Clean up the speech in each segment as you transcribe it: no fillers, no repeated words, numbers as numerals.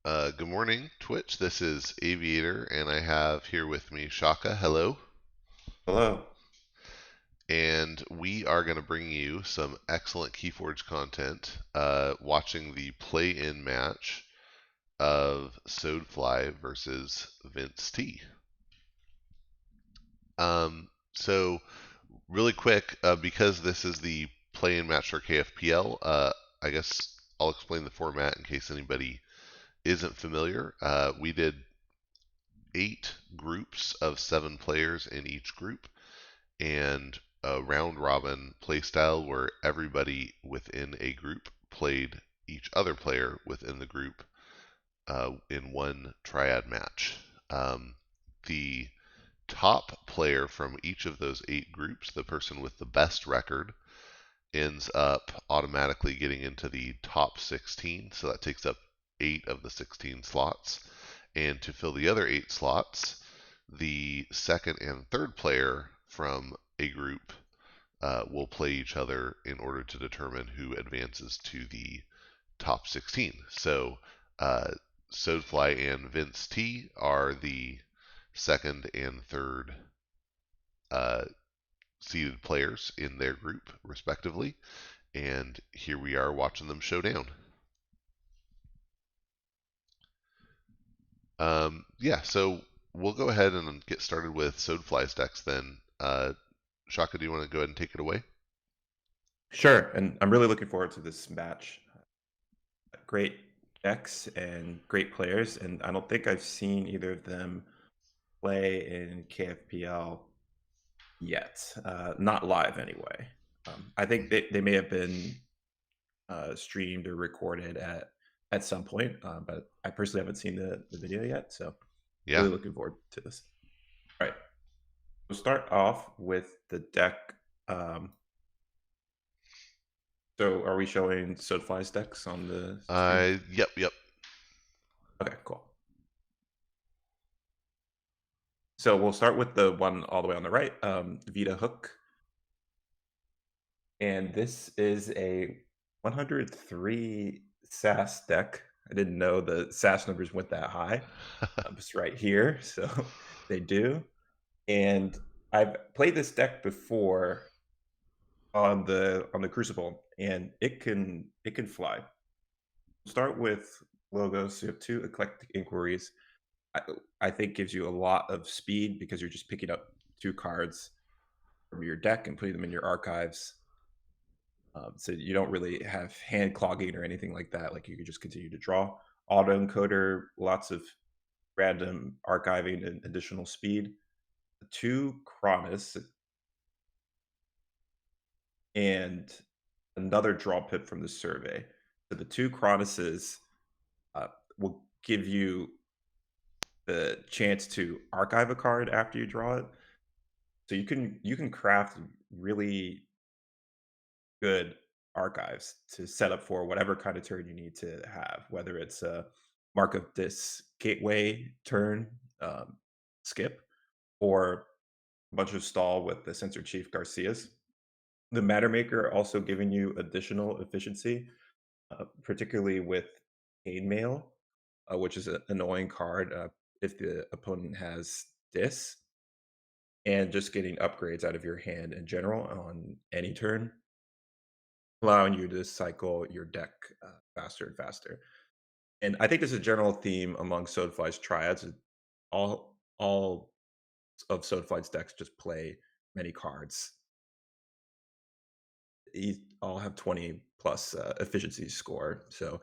Good morning, Twitch. This is Aviator, and I have here with me Shaka. Hello. Hello. And we are going to bring you some excellent Keyforge content, watching the play-in match of soadfly versus VinceT. So really quick, because this is the play-in match for KFPL, I guess I'll explain the format in case anybody isn't familiar. We did 8 groups of 7 players in each group, and a round robin play style where everybody within a group played each other player within the group in one triad match. The top player from each of those 8 groups, the person with the best record, ends up automatically getting into the top 16. So that takes up 8 of the 16 slots. And to fill the other 8 slots, the second and third player from a group will play each other in order to determine who advances to the top 16. So soadfly and VinceT are the second and third uh, seeded players in their group, respectively. And here we are watching them show down. Yeah, so we'll go ahead and get started with Soadfly's decks then. Shaka, do you want to go ahead and take it away? Sure, and I'm really looking forward to this match. Great decks and great players, and I don't think I've seen either of them play in KFPL yet. Not live, anyway. I think they may have been streamed or recorded at some point, but I personally haven't seen the video yet, so Yeah. really looking forward to this. All right, we'll start off with the deck. Um, so are we showing Soulfly's decks on the screen? Yep. Okay, cool. So we'll start with the one all the way on the right, Vita Hook. And this is a 103 SAS deck. I didn't know the SAS numbers went that high. It's right here, so they do. And I've played this deck before on the Crucible, and it can fly. Start with logos. So you have 2 eclectic inquiries. I, I think gives you a lot of speed because you're just picking up 2 cards from your deck and putting them in your archives. So you don't really have hand clogging or anything like that. Like you can just continue to draw. Autoencoder, lots of random archiving and additional speed. 2 Cronus and another draw pip from the survey. So the 2 Cronuses will give you the chance to archive a card after you draw it. So you can craft really good archives to set up for whatever kind of turn you need to have, whether it's a mark of this gateway turn, skip, or a bunch of stall with the Sensor Chief Garcias. The Matter Maker also giving you additional efficiency, particularly with Pain Mail, which is an annoying card if the opponent has Dis, and just getting upgrades out of your hand in general on any turn, allowing you to cycle your deck faster and faster. And I think there's a general theme among Soulfly's triads. All of Soulfly's decks just play many cards. All have 20 plus efficiency score. So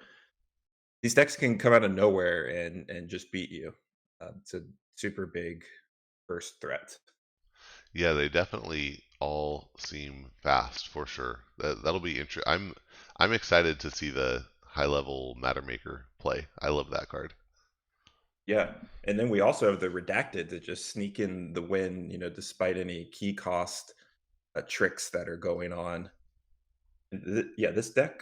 these decks can come out of nowhere and just beat you. It's a super big first threat. Yeah, they definitely all seem fast for sure. That'll be interesting. I'm excited to see the high level Matter Maker play. I love that card. Yeah, and then we also have the redacted to just sneak in the win, despite any key cost tricks that are going on. Yeah, this deck,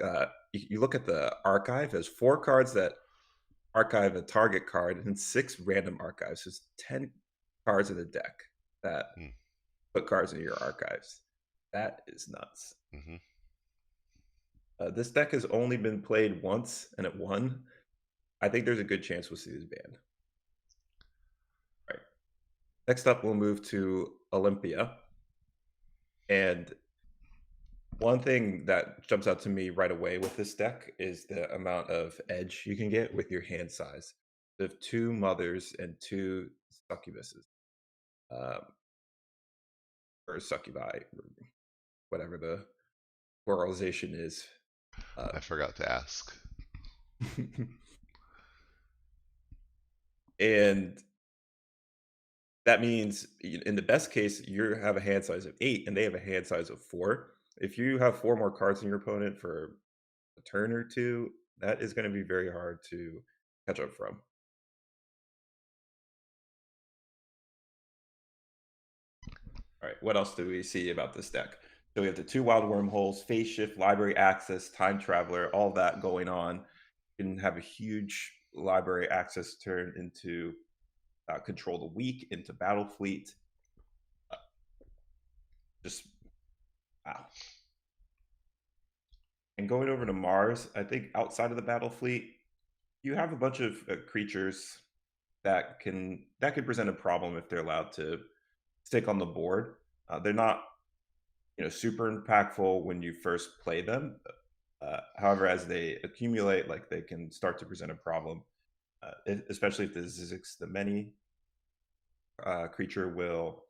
you look at the archive, there's 4 cards that archive a target card and 6 random archives. So it's 10 cards in the deck that Mm, put cards into your archives. That is nuts. hmm This deck has only been played once and it won. I think there's a good chance we'll see this banned. Right. Next up, we'll move to Olympia. And one thing that jumps out to me right away with this deck is the amount of edge you can get with your hand size. You have two mothers and two succubuses, um, or succubi, or whatever the pluralization is. I Uh, forgot to ask. and that means in the best case, you have a hand size of 8 and they have a hand size of 4. If you have 4 more cards than your opponent for a turn or 2, that is gonna be very hard to catch up from. Alright, what else do we see about this deck? So we have the 2 Wild Wormholes, Phase Shift, Library Access, Time Traveler, all that going on. You can have a huge library access turn into, Control the Weak, into Battle Fleet. Uh, just wow. And going over to Mars, I think outside of the battle fleet, you have a bunch of creatures that could present a problem if they're allowed to stick on the board. They're not super impactful when you first play them. However, as they accumulate, like they can start to present a problem, especially if the Zizix the many creature will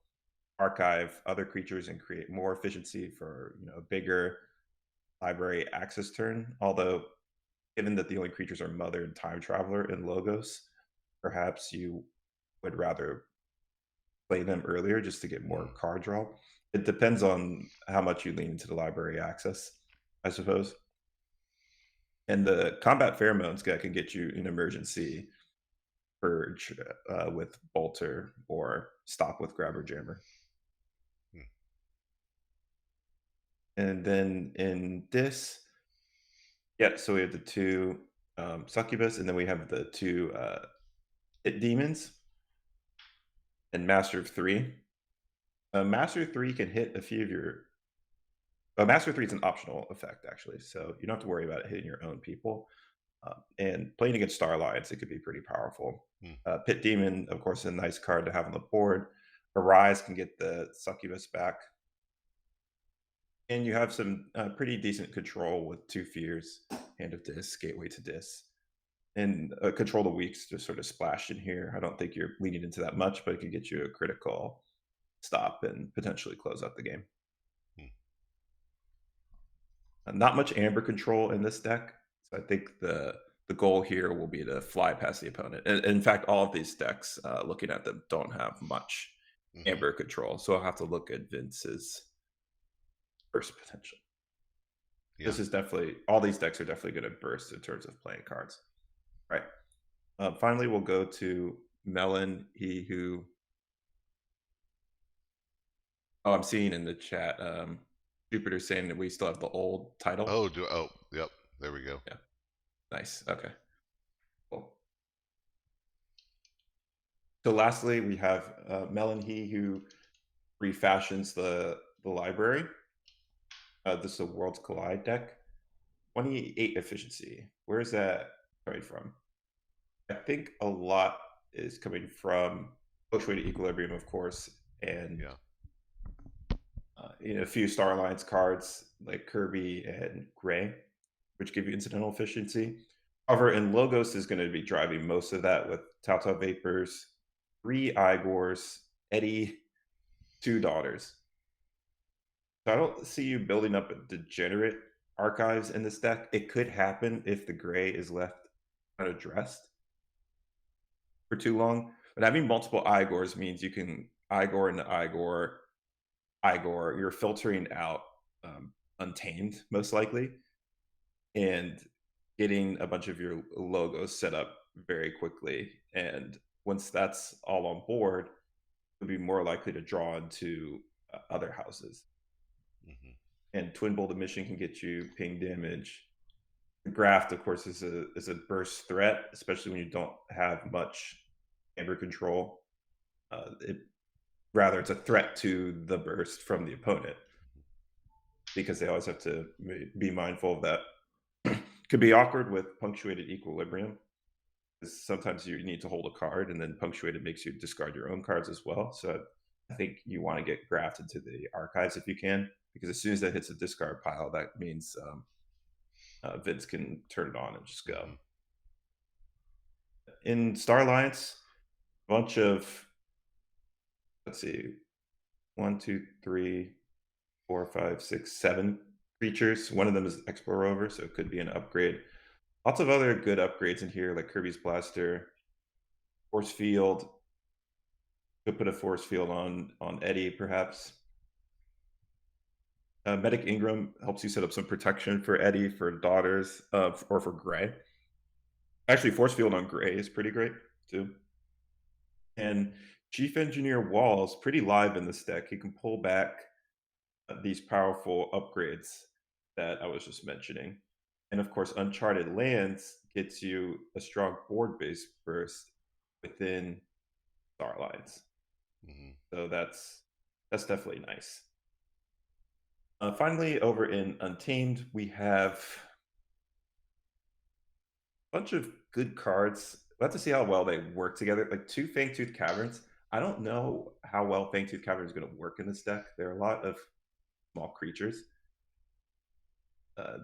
archive other creatures and create more efficiency for a bigger library access turn. Although given that the only creatures are Mother and Time Traveler in Logos, perhaps you would rather play them earlier just to get more Hmm. card draw. It depends on how much you lean into the library access, I suppose. And the combat pheromones guy can get you an emergency purge with Bolter or stop with Grabber Jammer. Hmm. And then in this, yeah, so we have the two succubus, and then we have the two hit demons and Master of Three. Master 3 can hit a few of your Master 3 is an optional effect, actually, so you don't have to worry about it hitting your own people. And playing against Star Alliance, it could be pretty powerful. Hmm. Pit Demon, of course, is a nice card to have on the board. Arise can get the Succubus back. And you have some pretty decent control with Two Fears, Hand of Dis, Gateway to Dis. And Control the Weaks just sort of splashed in here. I don't think you're leaning into that much, but it can get you a critical stop and potentially close out the game. Hmm. Not much amber control in this deck, so I think the goal here will be to fly past the opponent. In fact, all of these decks, looking at them, don't have much Hmm. amber control, so I'll have to look at Vince's burst potential. Yeah. This is definitely all these decks are definitely going to burst in terms of playing cards. Right. Finally, we'll go to Melon. He who oh, I'm seeing in the chat. Jupiter saying that we still have the old title. Oh, yep. There we go. Yeah. Nice. Okay. Cool. So lastly, we have Melon He who refashions the library. This is a Worlds Collide deck. 28 efficiency. Where is that coming from? I think a lot is coming from Punctuated Equilibrium, of course, and Yeah. a few Star Alliance cards like Kirby and Gray, which give you incidental efficiency. However, in Logos is going to be driving most of that with Tauta Vapors, 3 Igors, Eddie, 2 daughters. So I don't see you building up a degenerate archives in this deck. It could happen if the gray is left unaddressed for too long. But having multiple Igors means you can Igor into Igor, Igor. You're filtering out Untamed, most likely, and getting a bunch of your logos set up very quickly. And once that's all on board, you'll be more likely to draw into other houses. Hmm. And Twin Bolt Emission can get you ping damage. The Graft, of course, is a burst threat, especially when you don't have much amber control. It rather it's a threat to the burst from the opponent because they always have to be mindful of that. Could be awkward with punctuated equilibrium. Sometimes you need to hold a card, and then punctuated makes you discard your own cards as well. So I think you want to get graphed into the archives if you can, because as soon as that hits a discard pile, that means Vince can turn it on and just go. Hmm. In Star Alliance, bunch of, let's see, one, two, three, 4, 5, 6, 7 creatures. One of them is Explorer Rover, so it could be an upgrade. Lots of other good upgrades in here, like Kirby's Blaster, Force Field. Could put a Force Field on Eddie, perhaps. Medic Ingram helps you set up some protection for Eddie, for daughters, or for Gray. Actually, Force Field on Gray is pretty great too. And Chief Engineer Wall's pretty live in this deck. He can pull back these powerful upgrades that I was just mentioning. And of course, Uncharted Lands gets you a strong board based burst within Starlines. Hmm. So that's definitely nice. Finally, over in Untamed, we have a bunch of good cards. We'll have to see how well they work together. Like two Fangtooth Caverns. I don't know how well Fangtooth Cavern is going to work in this deck. There are a lot of small creatures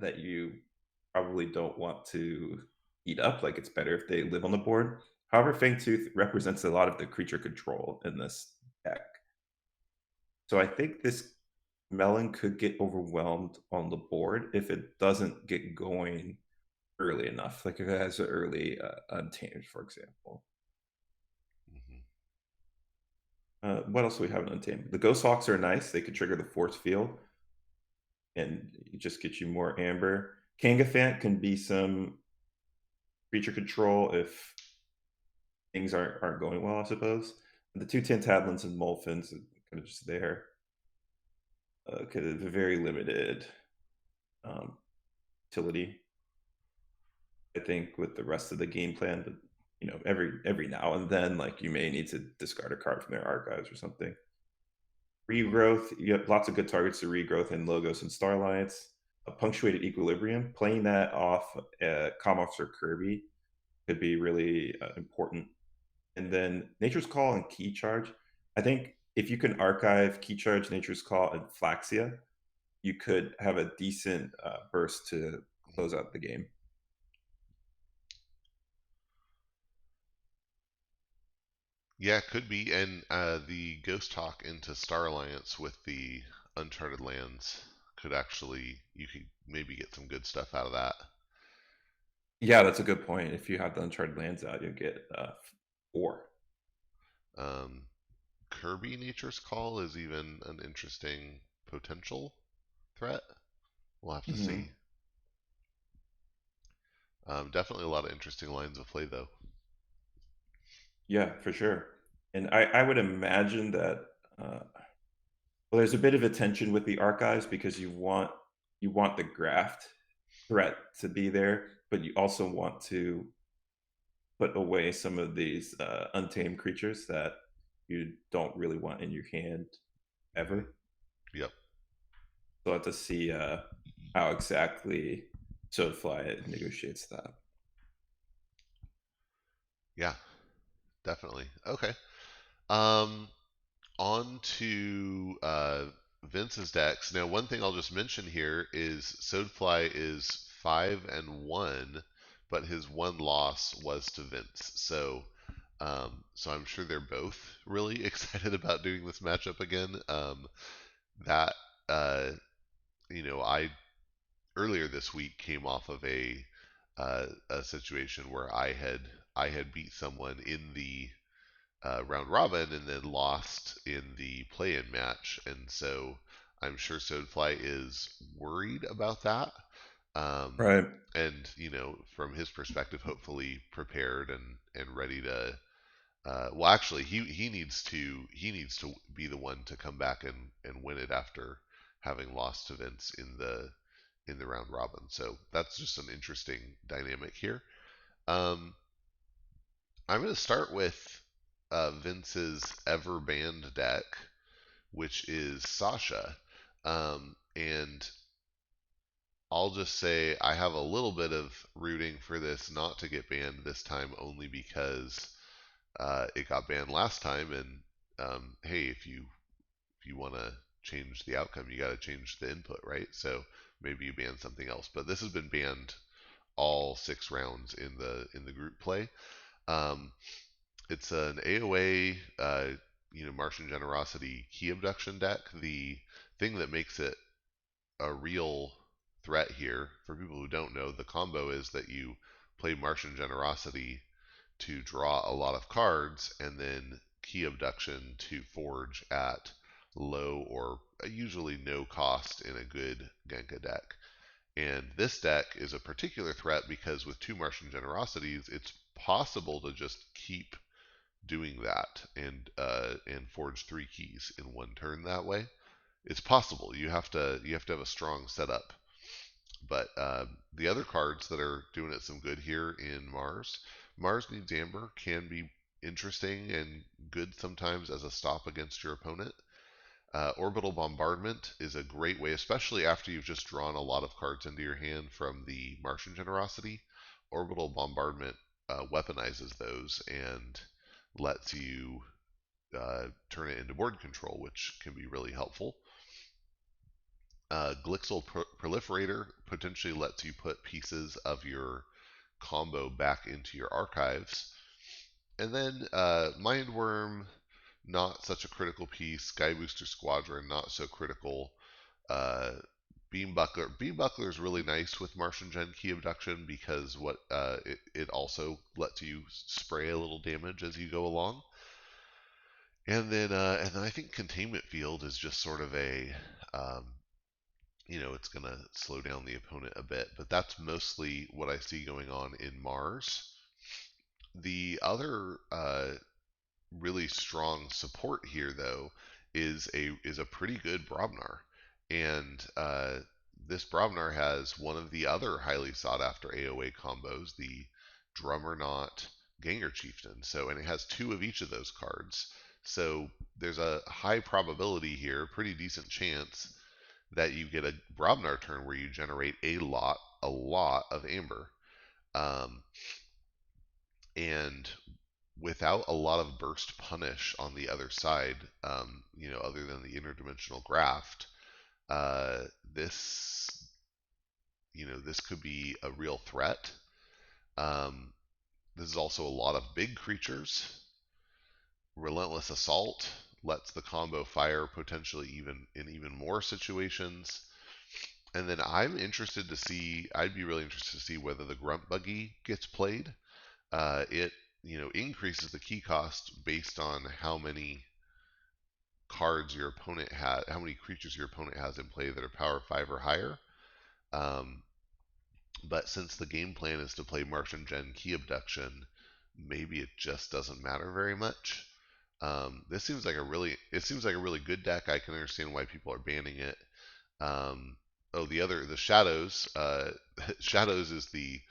that you probably don't want to eat up. Like it's better if they live on the board. However, Fangtooth represents a lot of the creature control in this deck. So I think this melon could get overwhelmed on the board if it doesn't get going early enough. Like if it has an early Untamed, for example. Hmm. What else do we have in Untamed? The Ghost Hawks are nice. They could trigger the Force Field and just get you more amber. Kangafant can be some creature control if things aren't going well, I suppose. The two Tintablins and Molfins are kind of just there. Kind of very limited um, utility, I think, with the rest of the game plan. But every now and then, like you may need to discard a card from their archives or something. Regrowth, you have lots of good targets to regrowth in Logos and Star Alliance. A punctuated equilibrium, playing that off Comm Officer Kirby could be really important. And then Nature's Call and Key Charge. I think if you can archive Key Charge, Nature's Call, and Flaxia, you could have a decent burst to close out the game. Yeah, it could be. And the Ghost Talk into Star Alliance with the Uncharted Lands could actually, you could maybe get some good stuff out of that. Yeah, that's a good point. If you have the Uncharted Lands out, you'll get 4. Um, Kirby Nature's Call is even an interesting potential threat. We'll have to see. Hmm. Definitely a lot of interesting lines of play, though. Yeah, for sure. And I would imagine that well, there's a bit of a tension with the archives because you want the graft threat to be there, but you also want to put away some of these untamed creatures that you don't really want in your hand Hmm. ever. Yep. So I have to see how exactly soadfly negotiates that. Yeah, definitely. Okay. Um, on to Vince's decks. Now, one thing I'll just mention here is Soadfly is 5-1, but his one loss was to Vince. So I'm sure they're both really excited about doing this matchup again. That uh, I earlier this week came off of a situation where I had beat someone in the round robin and then lost in the play-in match, and so I'm sure Soadfly is worried about that. Um, Right. and from his perspective, hopefully prepared and ready to. Well, actually, he needs to be the one to come back and win it after having lost to Vince in the round robin. So that's just an interesting dynamic here. Um, I'm going to start with Vince's ever banned deck, which is Sasha. And I'll just say I have a little bit of rooting for this not to get banned this time, only because it got banned last time. And hey, if you want to change the outcome, you got to change the input, right? So maybe you ban something else. But this has been banned all 6 rounds in the group play. Um, it's an AOA, Martian Generosity key abduction deck. The thing that makes it a real threat here, for people who don't know, the combo is that you play Martian Generosity to draw a lot of cards, and then key abduction to forge at low or usually no cost in a good Genka deck. And this deck is a particular threat because with 2 Martian Generosities, it's possible to just keep doing that and forge 3 keys in one turn that way. It's possible. You have to have a strong setup. But the other cards that are doing it some good here in Mars Needs Amber can be interesting and good sometimes as a stop against your opponent. Orbital Bombardment is a great way, especially after you've just drawn a lot of cards into your hand from the Martian Generosity. Orbital Bombardment weaponizes those and lets you turn it into board control, which can be really helpful. Glixel Proliferator potentially lets you put pieces of your combo back into your archives. And then Mindworm, not such a critical piece. Sky Booster Squadron, not so critical. Uh, Beam Buckler. Beam Buckler is really nice with Martian Gen Key Abduction because it also lets you spray a little damage as you go along. And then I think Containment Field is just sort of um, it's going to slow down the opponent a bit, but that's mostly what I see going on in Mars. The other really strong support here, though, is a pretty good Brobnar, and this Brobnar has one of the other highly sought after AOA combos, the Drummernaut Ganger Chieftain. So, and it has 2 of each of those cards. So there's a high probability here, pretty decent chance that you get a Brobnar turn where you generate a lot of amber. Um, and without a lot of burst punish on the other side, other than the interdimensional graft, uh, this, this could be a real threat. Um, this is also a lot of big creatures. Relentless Assault lets the combo fire potentially even more situations. And then I'd be really interested to see whether the Grunt Buggy gets played. It increases the key cost based on how many how many creatures your opponent has in play that are power 5 or higher. Um, but since the game plan is to play Martian Gen Key Abduction, maybe it just doesn't matter very much. This seems like a really good deck. I can understand why people are banning it. Um, the Shadows. Shadows is the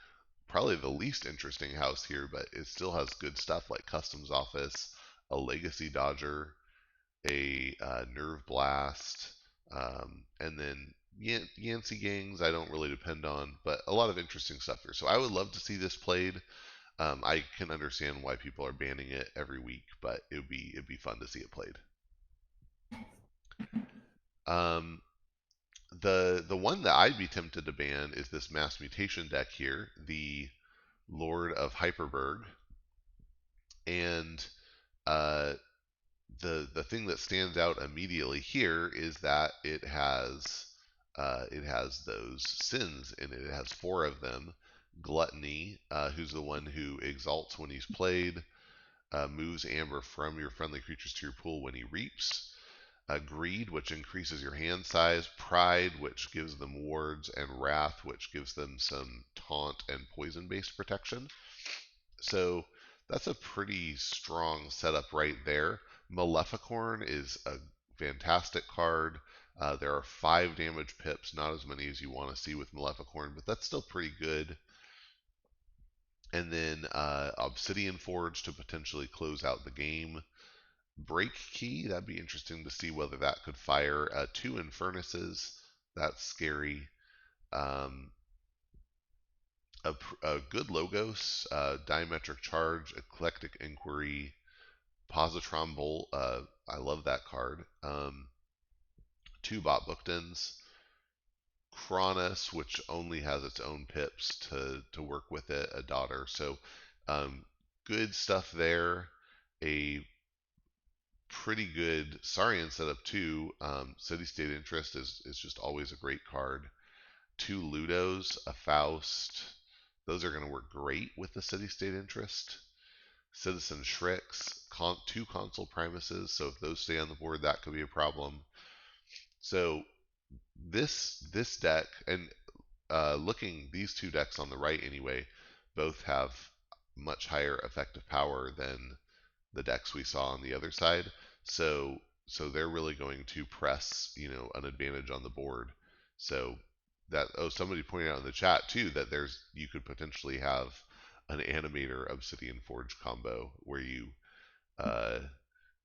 probably the least interesting house here, but it still has good stuff like Customs Office, a Legacy Dodger, a Nerve Blast, and then Yancey Gangs I don't really depend on, but a lot of interesting stuff here. So I would love to see this played. I can understand why people are banning it every week, but it'd be fun to see it played. Um, the one that I'd be tempted to ban is this Mass Mutation deck here, the Lord of Hyperberg, and uh, the thing that stands out immediately here is that it has those sins in it. It has 4 of them. Gluttony, who's the one who exalts when he's played, moves amber from your friendly creatures to your pool when he reaps. Greed, which increases your hand size. Pride, which gives them wards, and Wrath, which gives them some taunt and poison-based protection. So that's a pretty strong setup right there. Maleficorn is a fantastic card. There are 5 damage pips, not as many as you want to see with Maleficorn, but that's still pretty good. And then Obsidian Forge to potentially close out the game. Break Key, that'd be interesting to see whether that could fire 2 Infernuses. That's scary. Um, a good logos, diametric charge, eclectic inquiry, positron bolt. I love that card. Two bot bookends, Cronus, which only has its own pips to work with it, a daughter. So good stuff there. A pretty good Saurian setup too. City State Interest is just always a great card. Two Ludos, a Faust. Those are going to work great with the City State Interest. Citizen Shreks, two Console Primuses. So if those stay on the board, that could be a problem. So this deck, and looking these two decks on the right anyway, both have much higher effective power than the decks we saw on the other side. So they're really going to press, an advantage on the board. So that somebody pointed out in the chat too that you could potentially have an Animator Obsidian Forge combo uh,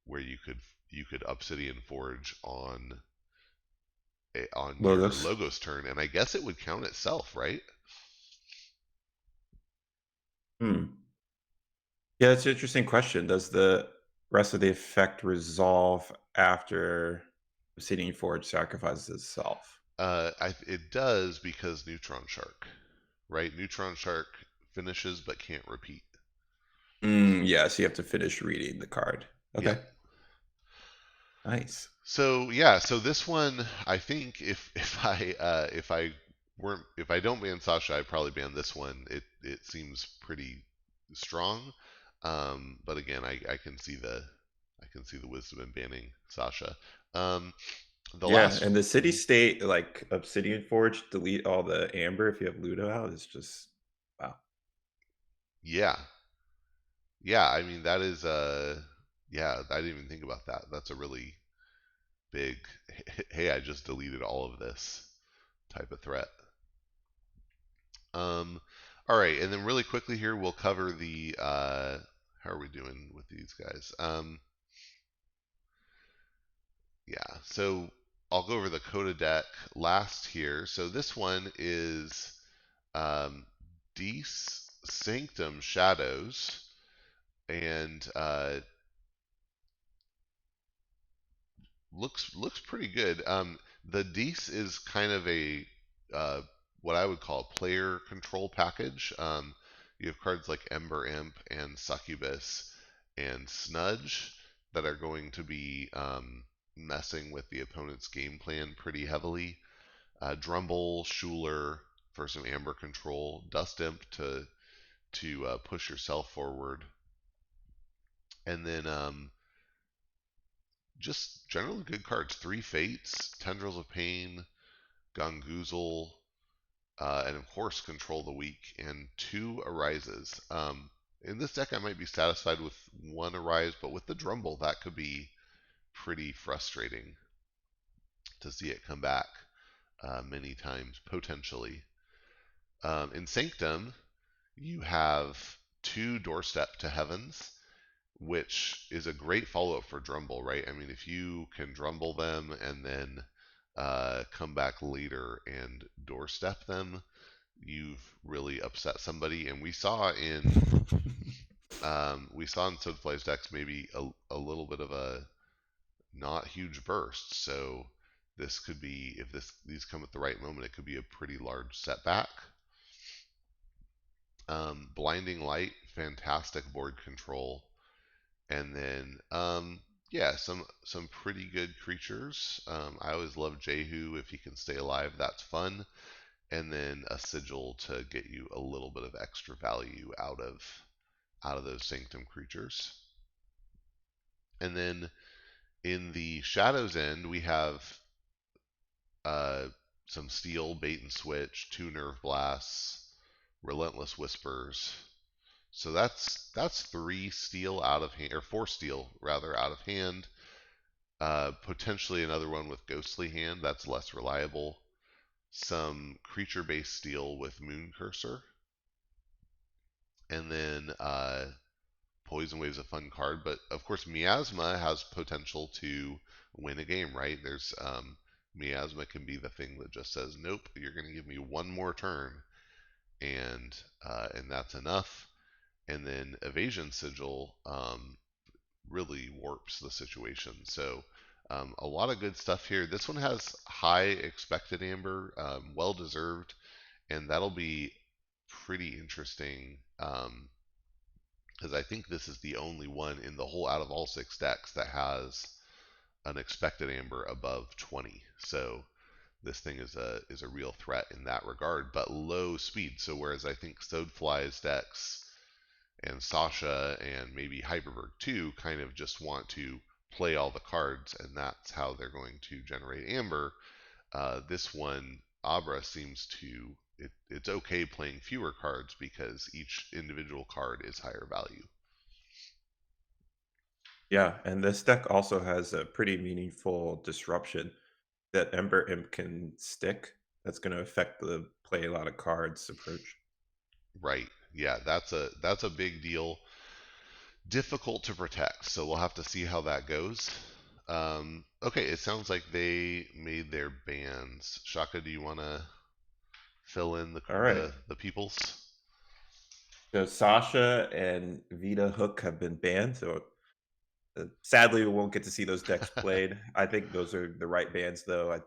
where you could Obsidian Forge on your Logos. Logos turn, and I guess it would count itself, right? Hmm. Yeah, that's an interesting question. Does the rest of the effect resolve after Obsidian Forge sacrifices itself? It does because Neutron Shark, right? Neutron Shark finishes but can't repeat. Yeah, so you have to finish reading the card. Yep. Okay, nice. So yeah, so this one, I think if I don't ban Sasha, I'd probably ban this one. It seems pretty strong, but again, I can see the wisdom in banning Sasha. Um, the Yeah, last, and the city state like Obsidian Forge delete all the amber if you have Ludo out is just wow. yeah, yeah. I mean that is yeah. I didn't even think about that. That's a really big. Hey, I just deleted all of this type of threat. Um, all right, and then really quickly here, we'll cover the. How are we doing with these guys? Yeah, so I'll go over the Coda deck last here. So this one is um, Dees Sanctum Shadows, and looks pretty good. The Dees is kind of a uh, what I would call a player control package. You have cards like Ember Imp and Succubus and Snudge that are going to be messing with the opponent's game plan pretty heavily. Drumble, Schuler for some Amber control, Dust Imp to push yourself forward, and then just generally good cards. Three Fates, Tendrils of Pain, Gongoozle, and of course Control the Weak, and two Arises. In this deck, I might be satisfied with one Arise, but with the Drumble, that could be pretty frustrating to see it come back many times, potentially. In Sanctum, you have two Doorstep to Heavens, which is a great follow up for Drumble, right? I mean, if you can Drumble them and then come back later and doorstep them, you've really upset somebody. And we saw in Soadfly's decks maybe a little bit of a not huge burst. So this could be, if these come at the right moment, it could be a pretty large setback. Blinding Light, fantastic board control. And then yeah, some pretty good creatures. I always love Jehu. If he can stay alive, that's fun. And then a Sigil to get you a little bit of extra value out of those Sanctum creatures. And then in the Shadows end, we have uh, some Steel, Bait and Switch, two Nerve Blasts, Relentless Whispers. So that's three Steel out of hand, or four Steel rather out of hand. Potentially another one with Ghostly Hand, that's less reliable. Some creature-based steel with Moon Cursor. And then Poison Wave's a fun card, but of course Miasma has potential to win a game, right? There's Miasma can be the thing that just says, nope, you're going to give me one more turn, and that's enough. And then Evasion Sigil really warps the situation. So a lot of good stuff here. This one has high expected amber, well deserved, and that'll be pretty interesting because I think this is the only one in the whole out of all 6 decks that has an expected amber above 20. So this thing is a real threat in that regard, but low speed. So whereas I think soadfly's decks and Sasha and maybe Hyperberg too kind of just want to play all the cards, and that's how they're going to generate amber. This one, Abra seems to it's okay playing fewer cards because each individual card is higher value. Yeah, and this deck also has a pretty meaningful disruption that Ember Imp can stick. That's going to affect the play a lot of cards approach. Right. Yeah, that's a big deal. Difficult to protect, so we'll have to see how that goes. Okay, it sounds like they made their bans. Shaka, do you want to fill in the All right. the peoples? So Sasha and Vita Hook have been banned, so sadly we won't get to see those decks played. I think those are the right bans, though.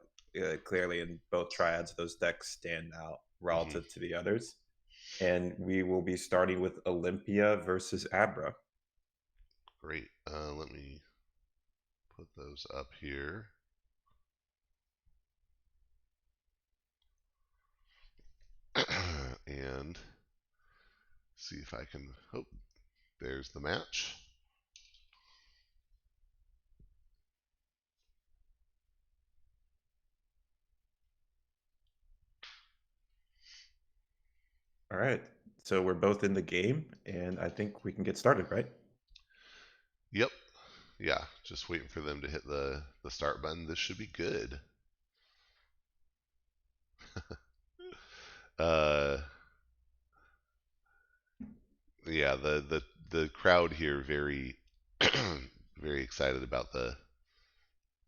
Clearly, in both triads, those decks stand out Hmm. relative to the others. And we will be starting with Olympia versus Abra. Great. Let me put those up here. And see if I can. Oh, there's the match. All right. So we're both in the game, and I think we can get started, right? Yep. Yeah. Just waiting for them to hit the start button. This should be good. Uh, yeah. The crowd here very very excited about the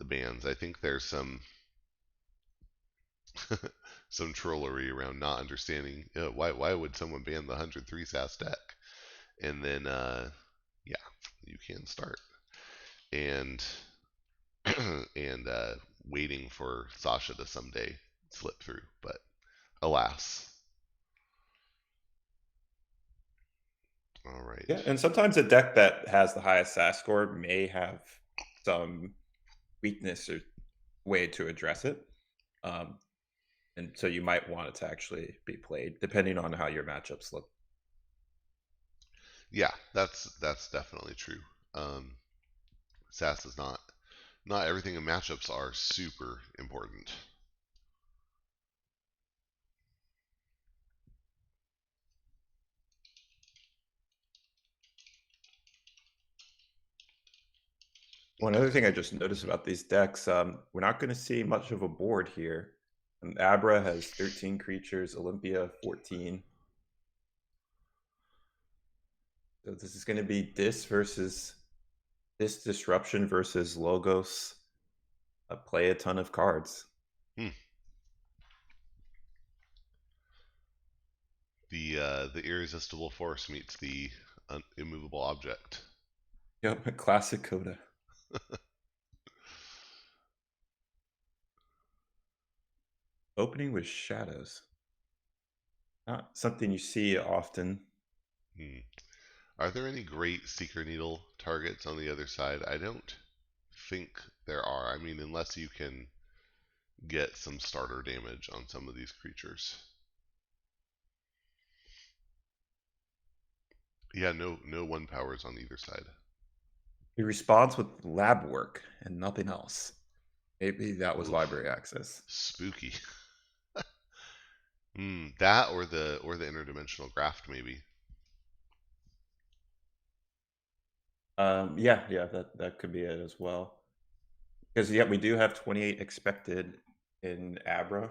bands. I think there's some some trollery around not understanding why would someone ban the 103 SAS deck, and then yeah, you can start and and waiting for Sasha to someday slip through, but alas. All right. Yeah, and sometimes a deck that has the highest SAS score may have some weakness or way to address it. Um, and so you might want it to actually be played, depending on how your matchups look. Yeah, that's definitely true. SAS is not everything in matchups are super important. One other thing I just noticed about these decks, we're not going to see much of a board here. Abra has 13 creatures, Olympia 14. So this is going to be this disruption versus Logos. Play a ton of cards. Hmm. The irresistible force meets the immovable object. Yep, classic Coda. Opening with shadows. Not something you see often. Hmm. Are there any great Seeker Needle targets on the other side? I don't think there are. I mean, unless you can get some starter damage on some of these creatures. Yeah, no one powers on either side. He responds with lab work and nothing else. Maybe that was Oof, library access. spooky. That or the interdimensional graft maybe. Yeah, that could be it as well. Because yeah, we do have 28 expected in Abra.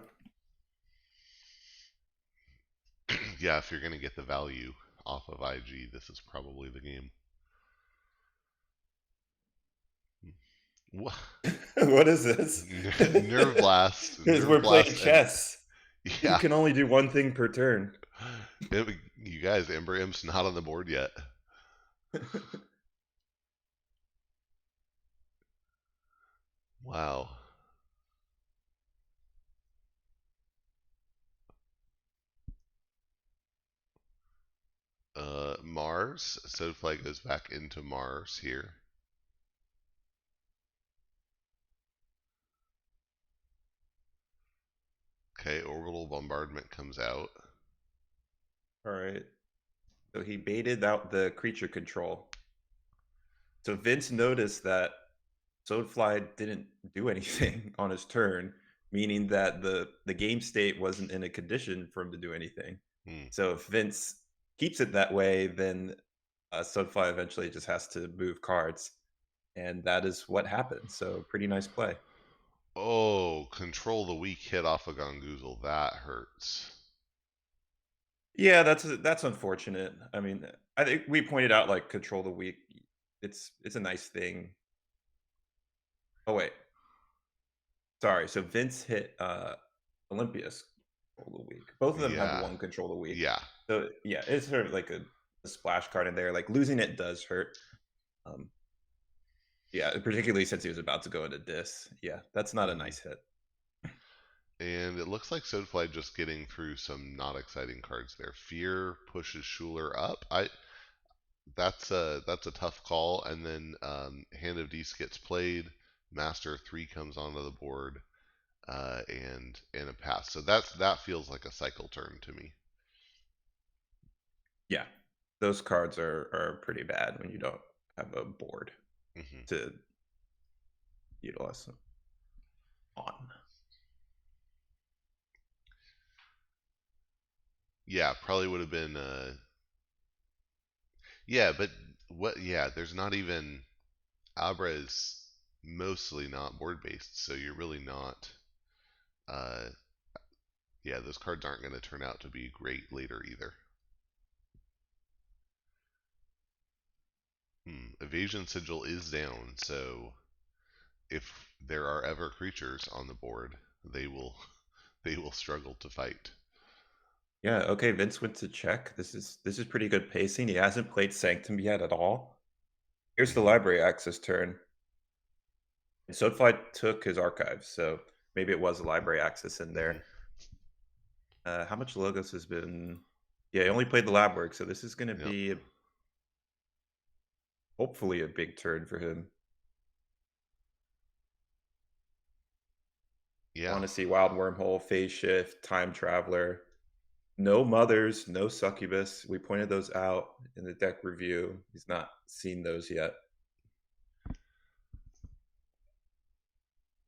Yeah, if you're gonna get the value off of IG, this is probably the game. What? What is this? Nerve We're playing blast, and chess. You yeah, can only do one thing per turn. you guys, Ember Imp's not on the board yet. Wow. Mars. Soadfly goes back into Mars here. Okay, orbital bombardment comes out. All right. So he baited out the creature control. So Vince noticed that Soadfly didn't do anything on his turn, meaning that the game state wasn't in a condition for him to do anything. Hmm. So if Vince keeps it that way, then Soadfly eventually just has to move cards, and that is what happened. So pretty nice play. Oh, control the weak hit off a Gongoozle. That hurts. Yeah, that's unfortunate. I mean, I think we pointed out like control the weak. It's a nice thing. Oh wait, sorry. So Vince hit Olympia's control the week. Both of them have Yeah. one control the week. Yeah. So yeah, it's sort of like a splash card in there. Like losing it does hurt. Um, yeah, particularly since he was about to go into dis. Yeah, that's not a Hmm. nice hit. And it looks like Soadfly just getting through some not exciting cards there. Fear pushes Schuler up. That's a tough call. And then Hand of Dees gets played. Master 3 comes onto the board, and a pass. So that feels like a cycle turn to me. Yeah, those cards are pretty bad when you don't have a board Hmm. to utilize them on. Yeah, probably would have been. Yeah, but what? Yeah, there's not even Abra is mostly not board based, so you're really not. Uh, yeah, those cards aren't going to turn out to be great later either. Evasion Sigil is down, so if there are ever creatures on the board, they will they will struggle to fight. Yeah, okay, Vince went to check. This is pretty good pacing. He hasn't played Sanctum yet at all. Here's the Hmm. library access turn. And Soulfly took his archives, so maybe it was a library access in Hmm. there. How much Logos has been? Yeah, he only played the lab work, so this is going to Yep. be hopefully a big turn for him. I Yeah. want to see Wild Wormhole, Phase Shift, Time Traveler. No Mothers, no Succubus. We pointed those out in the deck review. He's not seen those yet.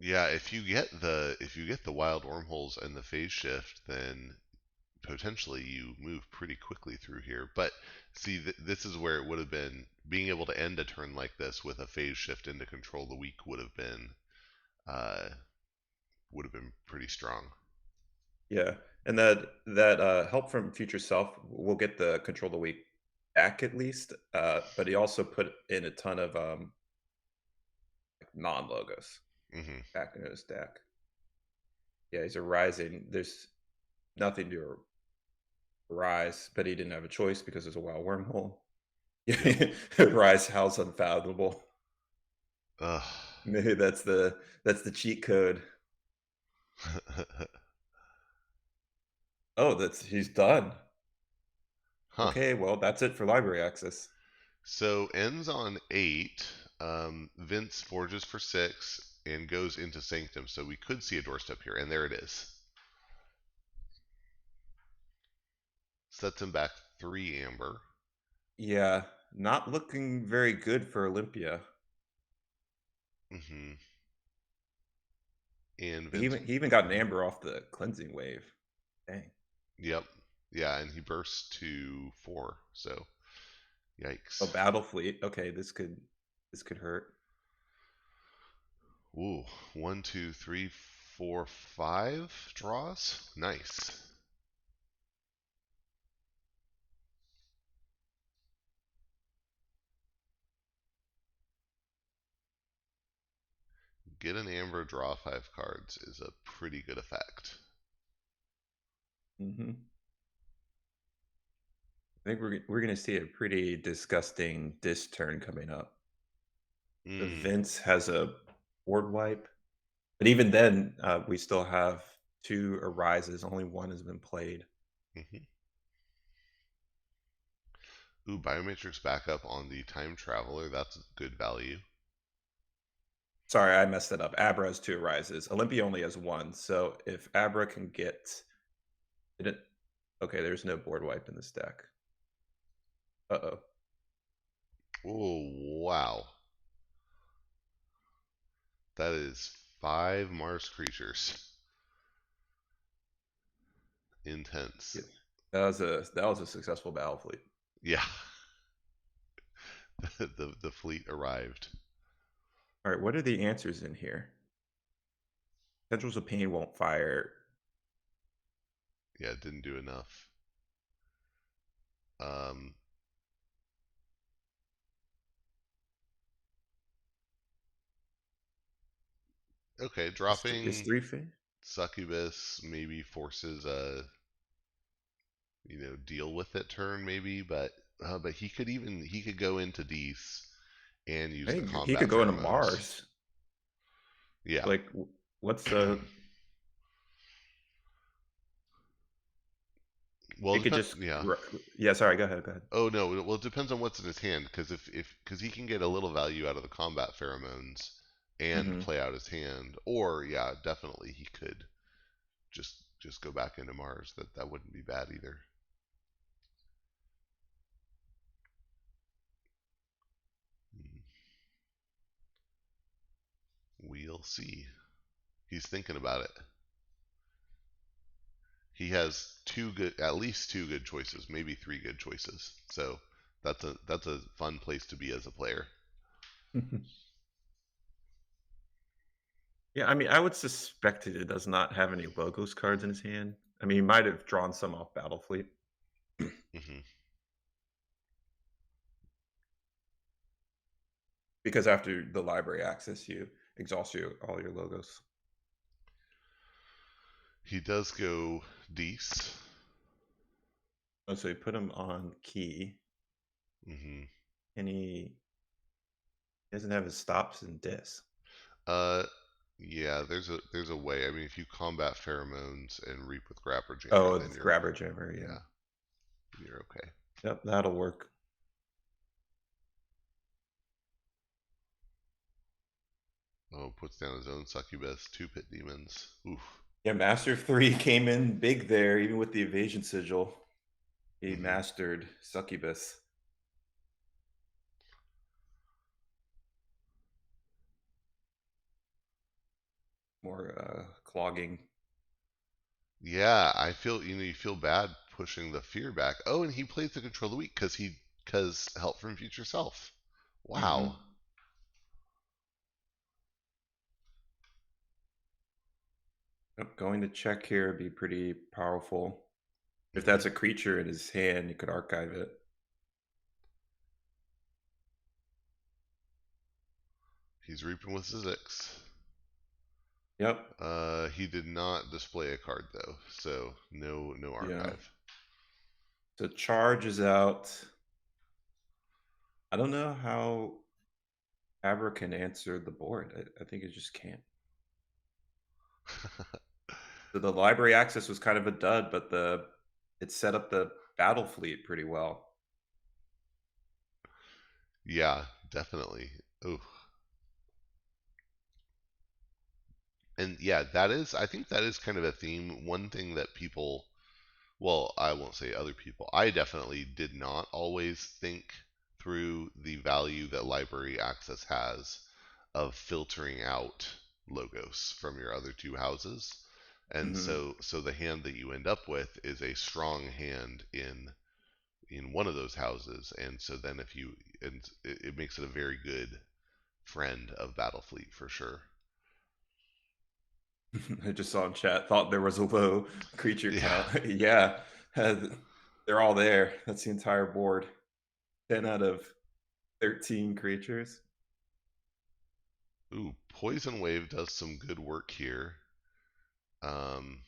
Yeah, if you get the wild wormholes and the phase shift, then potentially you move pretty quickly through here. But see, this is where it would have been being able to end a turn like this with a phase shift into control the weak uh, would have been pretty strong. Yeah, and that help from Future Self will get the Control the Weak back at least. But he also put in a ton of non logos Hmm. back into his deck. Yeah, he's a rising. There's nothing to rise, but he didn't have a choice because there's a wild wormhole. Yep. Rise House Unfathomable. Ugh. Maybe that's the cheat code. Oh, that's he's done. Huh. Okay, well that's it for library access. So ends on 8. Vince forges for 6 and goes into Sanctum. So we could see a doorstep here, and there it is. Sets him back 3 amber. Yeah, not looking very good for Olympia. Hmm. And He Vince. even got an amber off the cleansing wave. Dang. Yep. Yeah, and he bursts to 4. So, Oh, yikes. battle fleet. Okay, this could hurt. Ooh, 1, 2, 3, 4, 5 draws. Nice. Get an amber, draw 5 cards is a pretty good effect. Hmm. I think we're gonna see a pretty disgusting dis turn coming up. The Mm. Vince has a board wipe, but even then, we still have two arises. Only one has been played. Hmm. Ooh, biomatrix backup on the time traveler. That's good value. Sorry, I messed it up. Abra has two arises. Olympia only has one. So if Abra can get it, okay, there's no board wipe in this deck. Uh-oh. Oh, wow. That is 5 Mars creatures. Intense. Yeah. That was a successful battle fleet. Yeah. The fleet arrived. All right, what are the answers in here? Centrals of Pain won't fire. Yeah, didn't do enough. Um, okay, Is dropping three fan? Succubus maybe forces a deal with it turn maybe, but he could go into these and I use the think he combat could go into pheromones. Mars. Yeah. Like, what's Well, he it could depends. just Yeah. yeah. Sorry, go ahead. Go ahead. Oh no. Well, it depends on what's in his hand because he can get a little value out of the combat pheromones and Hmm. play out his hand, or yeah, definitely he could just go back into Mars. That wouldn't be bad either. Hmm. We'll see. He's thinking about it. He has at least 2 good choices, maybe 3 good choices. So that's a fun place to be as a player. Yeah, I mean, I would suspect it does not have any logos cards in his hand. I mean, he might have drawn some off Battlefleet Hmm. because after the library access, you exhaust all your logos. He does go Dees. Oh, so you put him on key, Hmm. and he doesn't have his stops and dis. Uh, yeah. There's a way. I mean, if you combat pheromones and reap with Grapper Jammer, Oh, then it's Grabber you're Jammer, yeah. yeah, you're okay. Yep, that'll work. Oh, puts down his own succubus, 2 pit demons. Oof. Yeah, Master 3 came in big there, even with the evasion sigil. He Hmm. mastered Succubus. More clogging. Yeah, I feel you feel bad pushing the fear back. Oh, and he plays the control of the weak because help from future self. Hmm. Wow. Yep, going to check here would be pretty powerful. If Hmm. that's a creature in his hand, you could archive it. He's reaping with Zizix. Yep. He did not display a card though, so no Yeah. archive. So charge is out. I don't know how Abra can answer the board. I think it just can't. So the library access was kind of a dud, but it set up the battle fleet pretty well. Yeah, definitely. Oh, and yeah, I think that is kind of a theme. One thing that people, well, I won't say other people, I definitely did not always think through the value that library access has of filtering out logos from your other 2 houses. And Hmm. so the hand that you end up with is a strong hand in one of those houses, and so then if you and it makes it a very good friend of Battlefleet for sure. I just saw in chat, thought there was a low creature Yeah. count. Yeah, they're all there. That's the entire board. 10 out of 13 creatures. Ooh, Poison Wave does some good work here. Um,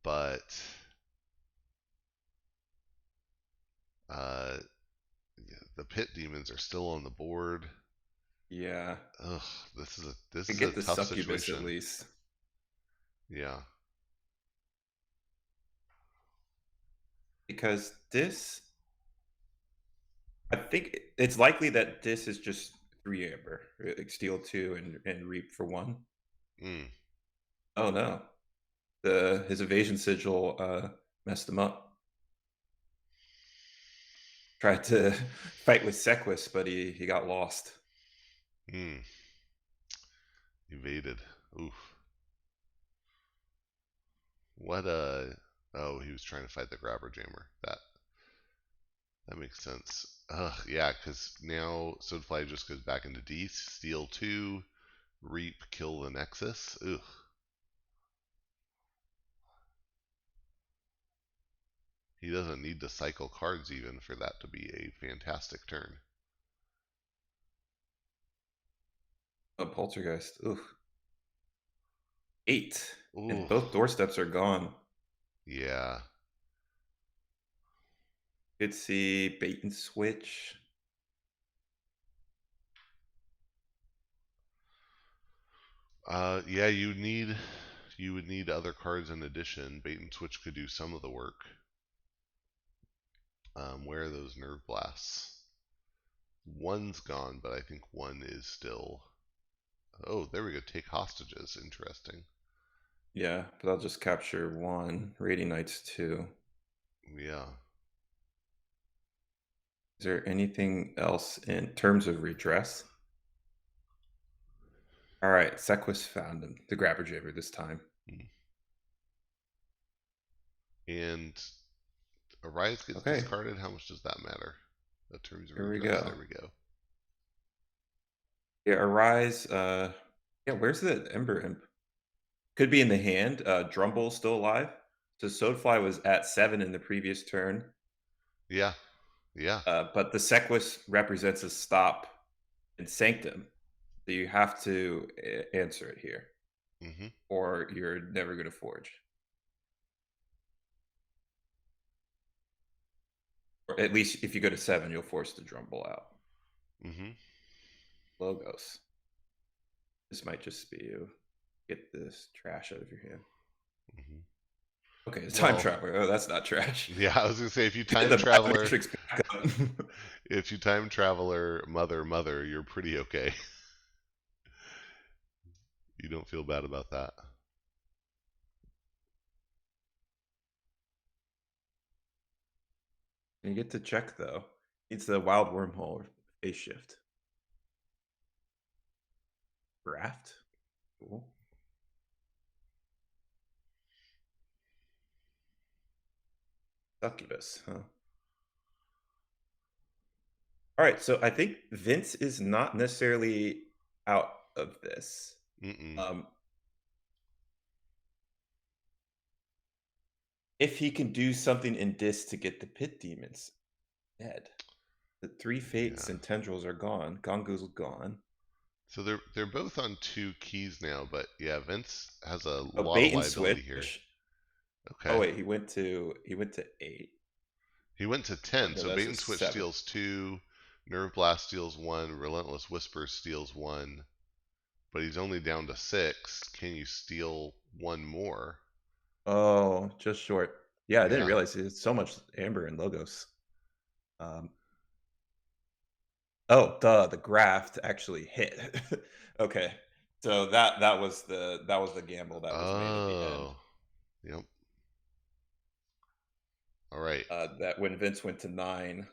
but uh, yeah, the pit demons are still on the board. Yeah, Ugh, this to is a get the tough succubus at situation. least. Yeah. Because this, I think it's likely that this is just 3 amber, like steal 2 and reap for 1. Mm, Oh no, the his evasion sigil messed him up. Tried to fight with Sequus, but he got lost. mm. Evaded. Oof. What Oh, he was trying to fight the grabber jammer. That makes sense. Ugh, yeah, because now soadfly just goes back into D, steal 2, reap, kill the Nexus. Ugh. He doesn't need to cycle cards even for that to be a fantastic turn. A poltergeist. Ooh, 8, and Ooh, both doorsteps are gone. yeah. Could see bait and switch. Yeah, you would need other cards in addition. Bait and switch could do some of the work. Where are those nerve blasts? One's gone, but I think one is still. Oh, there we go. Take hostages. Interesting. Yeah, but I'll just capture 1. Raiding Knights 2. Yeah. Is there anything else in terms of redress? All right, Sequus found him. The grabber jabber this time. Hmm. And Arise gets Okay, discarded. How much does that matter? The terms of here we redress. go. There we go. Yeah, Arise. Yeah, where's the Ember Imp? Could be in the hand. Drumble's still alive. So Soadfly was at 7 in the previous turn. Yeah. Yeah. But the Sequus represents a stop in Sanctum. So you have to answer it here, Mm-hmm. or you're never going to forge. Or at least if you go to 7, you'll force the Drumble out. Mm-hmm. Logos. This might just be you. Get this trash out of your hand. Mm-hmm. Okay, the time Well, traveler. Oh, that's not trash. yeah, I was gonna say The biomatrix backup. if you time traveler mother, you're pretty okay. You don't feel bad about that. You get to check though. It's the wild wormhole phase shift. Graft. Cool. Succubus, huh? All right, so I think Vince is not necessarily out of this. Mm-mm. Um, if he can do something in this to get the pit demons dead. The 3 fates Yeah. and tendrils are gone. Gongu's gone. So they're both on 2 keys now, but yeah, Vince has a A lot of bait and liability here. switch. Oh Okay. wait, he went to 8. He went to 10, No, so that's Bait a and Switch 7. steals 2, Nerve Blast steals 1, Relentless Whisper steals 1, but he's only down to 6. Can you steal 1 more? Oh, just short. Yeah, I didn't Yeah. realize there's so much amber and logos. Um, oh, duh, the graft actually hit. Okay, so that was the gamble that was made at the end. Oh. Yep. All right. That when Vince went to 9,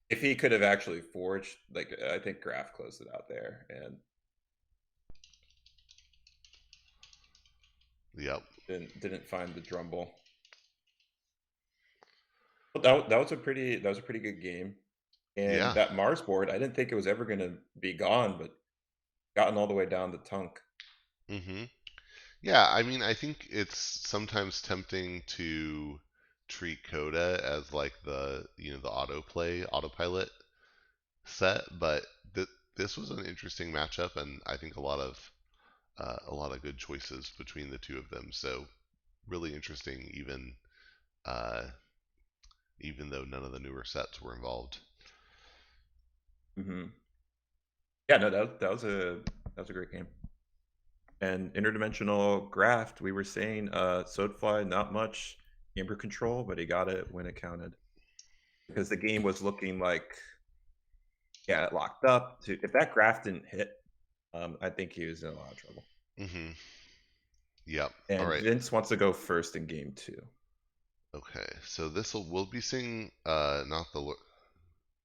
if he could have actually forged, like I think Graft closed it out there and Yep. didn't find the Drumble. But that was a pretty good game. And Yeah. that Mars board, I didn't think it was ever going to be gone, but gotten all the way down to Tunk. Mm-hmm. Yeah, I mean, I think it's sometimes tempting to treat Coda as like the, the autopilot set, but this was an interesting matchup, and I think a lot of good choices between the two of them. So really interesting, uh, even though none of the newer sets were involved. Hmm. Yeah, no, that was a great game. And interdimensional graft, we were saying soadfly, not much amber control, but he got it when it counted because the game was looking like, yeah, it locked up. If that graft didn't hit, I think he was in a lot of trouble. Mm-hmm. Yep. All And right. Vince wants to go first in game two. Okay. So this will we'll be seeing not the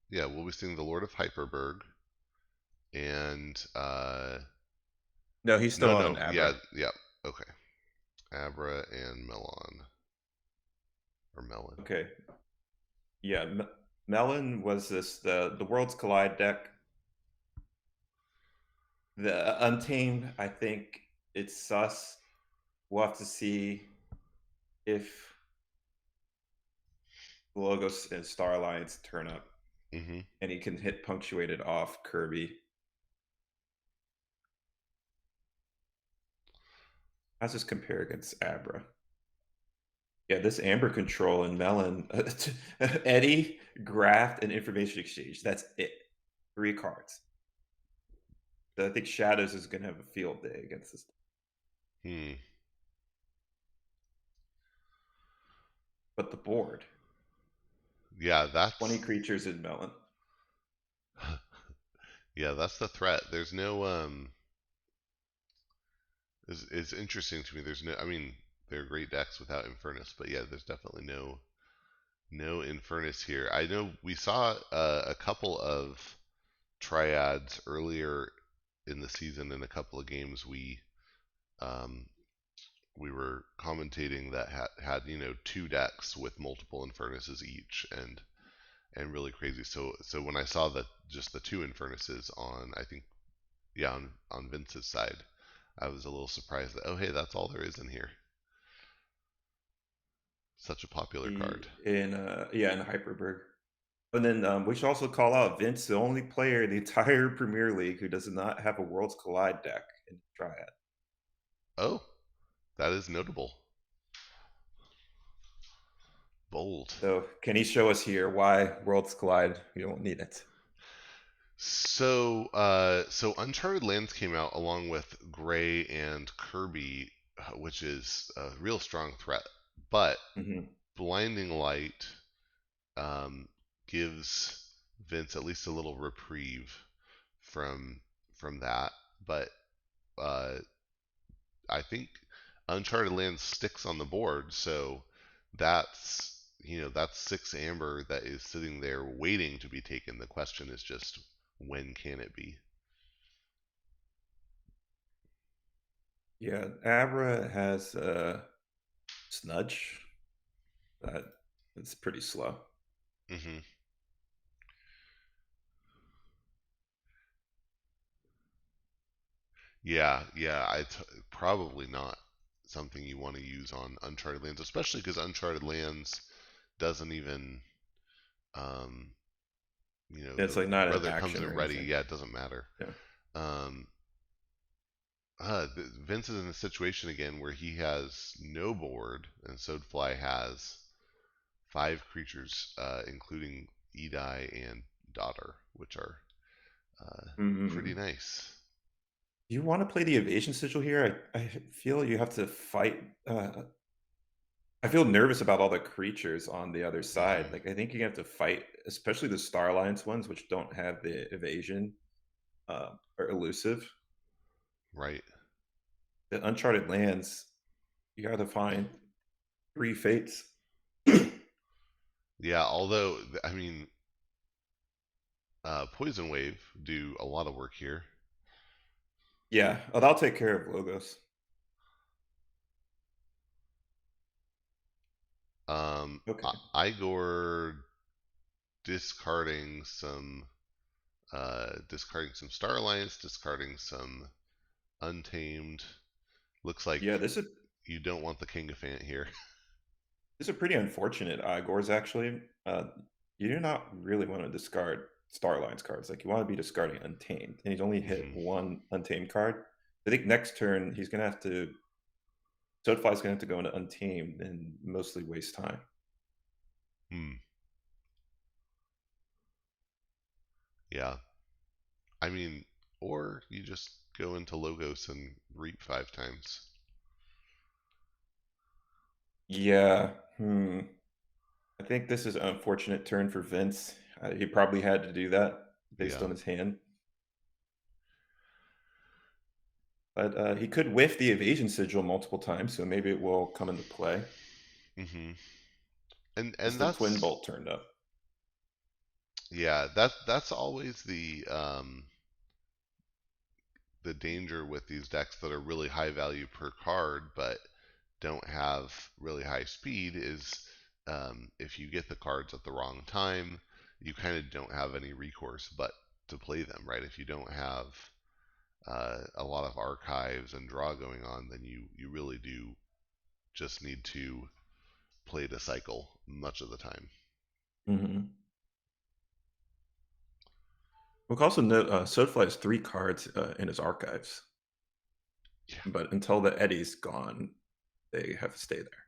yeah, we'll be seeing the Lord of Hyperberg and No, he's no, still on no, yeah, Abra. yeah. Okay. Abra and Melon or Melon. Okay. Yeah, Melon was the Worlds Collide deck. The Untamed, I think it's sus. We'll have to see if the Logos and Star Alliance turn up, Mm-hmm. and he can hit punctuated off Kirby. How's this compare against Abra? Yeah, this Amber Control and Melon, Eddie, Graft, and Information Exchange. That's it. 3 cards. So I think Shadows is going to have a field day against this. Hmm. But the board, Yeah, 20 that's creatures in Melon. yeah, that's the threat. There's no it's interesting to me. There's no I mean, they're great decks without Infernus, but yeah, there's definitely no Infernus here. I know we saw a couple of triads earlier in the season in a couple of games um, we were commentating that had two decks with multiple Infernuses each and really crazy. So when I saw that just the two Infernuses on I think yeah on Vince's side, I was a little surprised that oh hey that's all there is in here. Such a popular card. In Hyperberg. And then we should also call out Vince, the only player in the entire Premier League who does not have a Worlds Collide deck in Triad. Oh, that is notable. Bold. So can he show us here why Worlds Collide? You don't need it. So Uncharted Lands came out along with Gray and Kirby, which is a real strong threat. But Hmm. Blinding Light um, gives Vince at least a little reprieve from from that. But uh, I think Uncharted Lands sticks on the board, so that's 6 amber that is sitting there waiting to be taken. The question is just when can it be? Yeah, Abra has Snudge. That it's pretty slow. Hmm. Yeah, yeah, probably not something you want to use on Uncharted Lands, especially because Uncharted Lands doesn't even, um, It's like not an whether it comes action in or ready, anything. yeah, it doesn't matter. Yeah. Um, Vince is in a situation again where he has no board, and soadfly has 5 creatures, including Edai and Daughter, which are pretty Mm-hmm. nice. You want to play the evasion sigil here? I feel you have to fight. I feel nervous about all the creatures on the other side. Hmm. Like I think you have to fight, especially the Star Alliance ones, which don't have the evasion or elusive. Right. The Uncharted Lands, you got to find 3 fates. Yeah, although I mean, Poison Wave do a lot of work here. Yeah, oh, that'll take care of Logos. Okay. Igor discarding some discarding some Star Alliance, discarding some Untamed. Looks like Yeah, this is you don't want the King of Fant here. this is pretty unfortunate. Gores actually, you do not really want to discard. Starlines cards. Like you want to be discarding Untamed, and he's only hit Hmm. one Untamed card. I think next turn he's gonna have to Soadfly's gonna have to go into Untamed and mostly waste time. Hmm. Yeah. I mean, or you just go into Logos and reap 5 times. Yeah. I think this is an unfortunate turn for Vince. He probably had to do that based Yeah. on his hand. But he could whiff the evasion sigil multiple times, so maybe it will come into play Hmm. And as and the Twin that's Bolt turned up. yeah, that's always the danger with these decks that are really high value per card, but don't have really high speed is if you get the cards at the wrong time, you kind of don't have any recourse but to play them, right? If you don't have a lot of archives and draw going on, then you really do just need to play the cycle much of the time. Hmm. We can also note Soulfly has 3 cards in his archives, Yeah, but until the Eddie's gone, they have to stay there.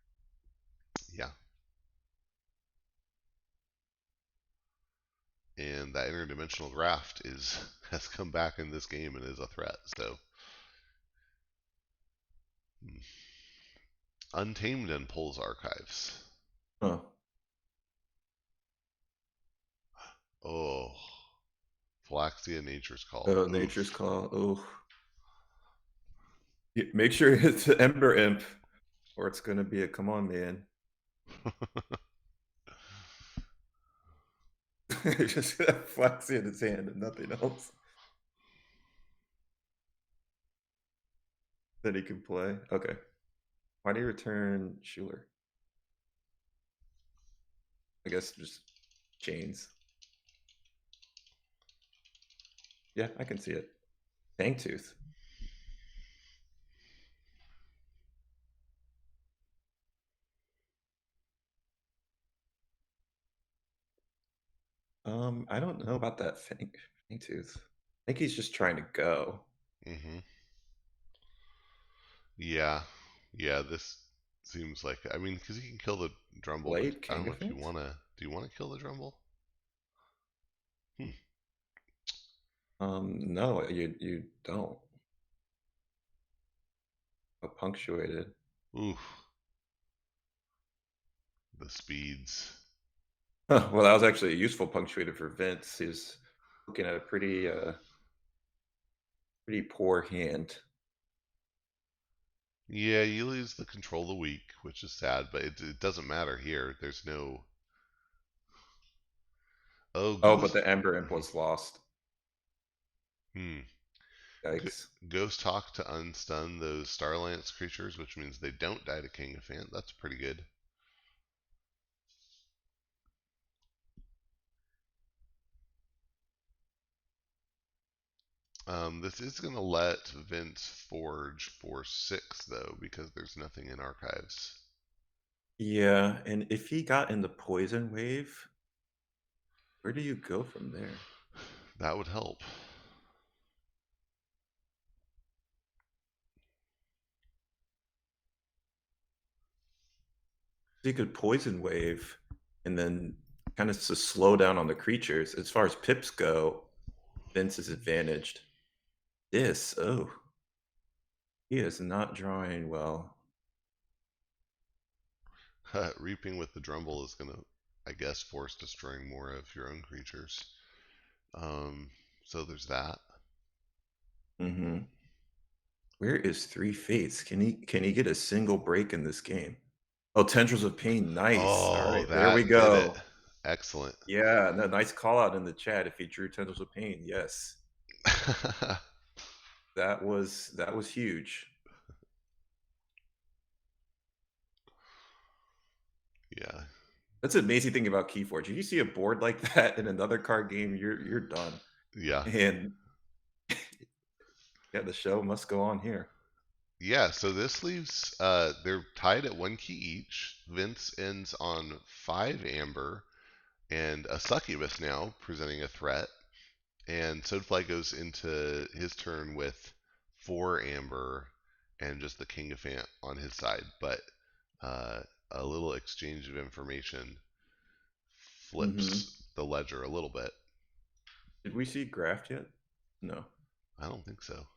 yeah. And that interdimensional draft is has come back in this game and is a threat. So Untamed and pulls archives. Huh. Oh, Phylaxia Nature's Call. Oh, Nature's Oof. Call. Oh, make sure it's the Ember Imp, or it's gonna be a come on, man. Just have Flaxy in his hand and nothing else that he can play. Okay. Why do you return Schuler? I guess just chains. Yeah, I can see it. Fangtooth. I don't know about that Fangtooth. I think he's just trying to go. Hmm. Yeah, yeah. This seems like I mean because he can kill the Drumble, but Blade I don't know if you Kangafant? wanna. Do you want to kill the Drumble? Hmm. No, you don't. A punctuated. Oof. The speeds. Huh, well, that was actually a useful punctuated for Vince. He's looking at a pretty poor hand. Yeah, you lose the control of the weak, which is sad, but it doesn't matter here. There's no. Oh, Oh, but Ghost. the Ember Imp was lost. Hmm. Yikes. Ghost Hawk to unstun those Starlance creatures, which means they don't die to King of Fan. That's pretty good. This is going to let Vince forge for 6, though, because there's nothing in archives. Yeah, and if he got in the poison wave, where do you go from there? That would help. He could poison wave and then kind of to slow down on the creatures. As far as pips go, Vince is advantaged. This, oh, he is not drawing well. Reaping with the Drumble is going to, I guess, force destroying more of your own creatures. Um, so there's that. Hmm. Where is Three Fates? Can he get a single break in this game? Oh, Tendrils of Pain. Nice. All Oh, right, there we that did it. go. Excellent. Yeah, no, nice call out in the chat if he drew Tendrils of Pain. Yes. That was huge. Yeah, That's an amazing thing about Keyforge. If you see a board like that in another card game, you're done. yeah, And yeah, the show must go on here. yeah. So this leaves they're tied at 1 key each. Vince ends on 5 amber, and a succubus now presenting a threat. And soadfly goes into his turn with 4 amber and just the king of Fant on his side, but uh, a little exchange of information Hmm. flips the ledger a little bit. Did we see Graft yet? No. I don't think so.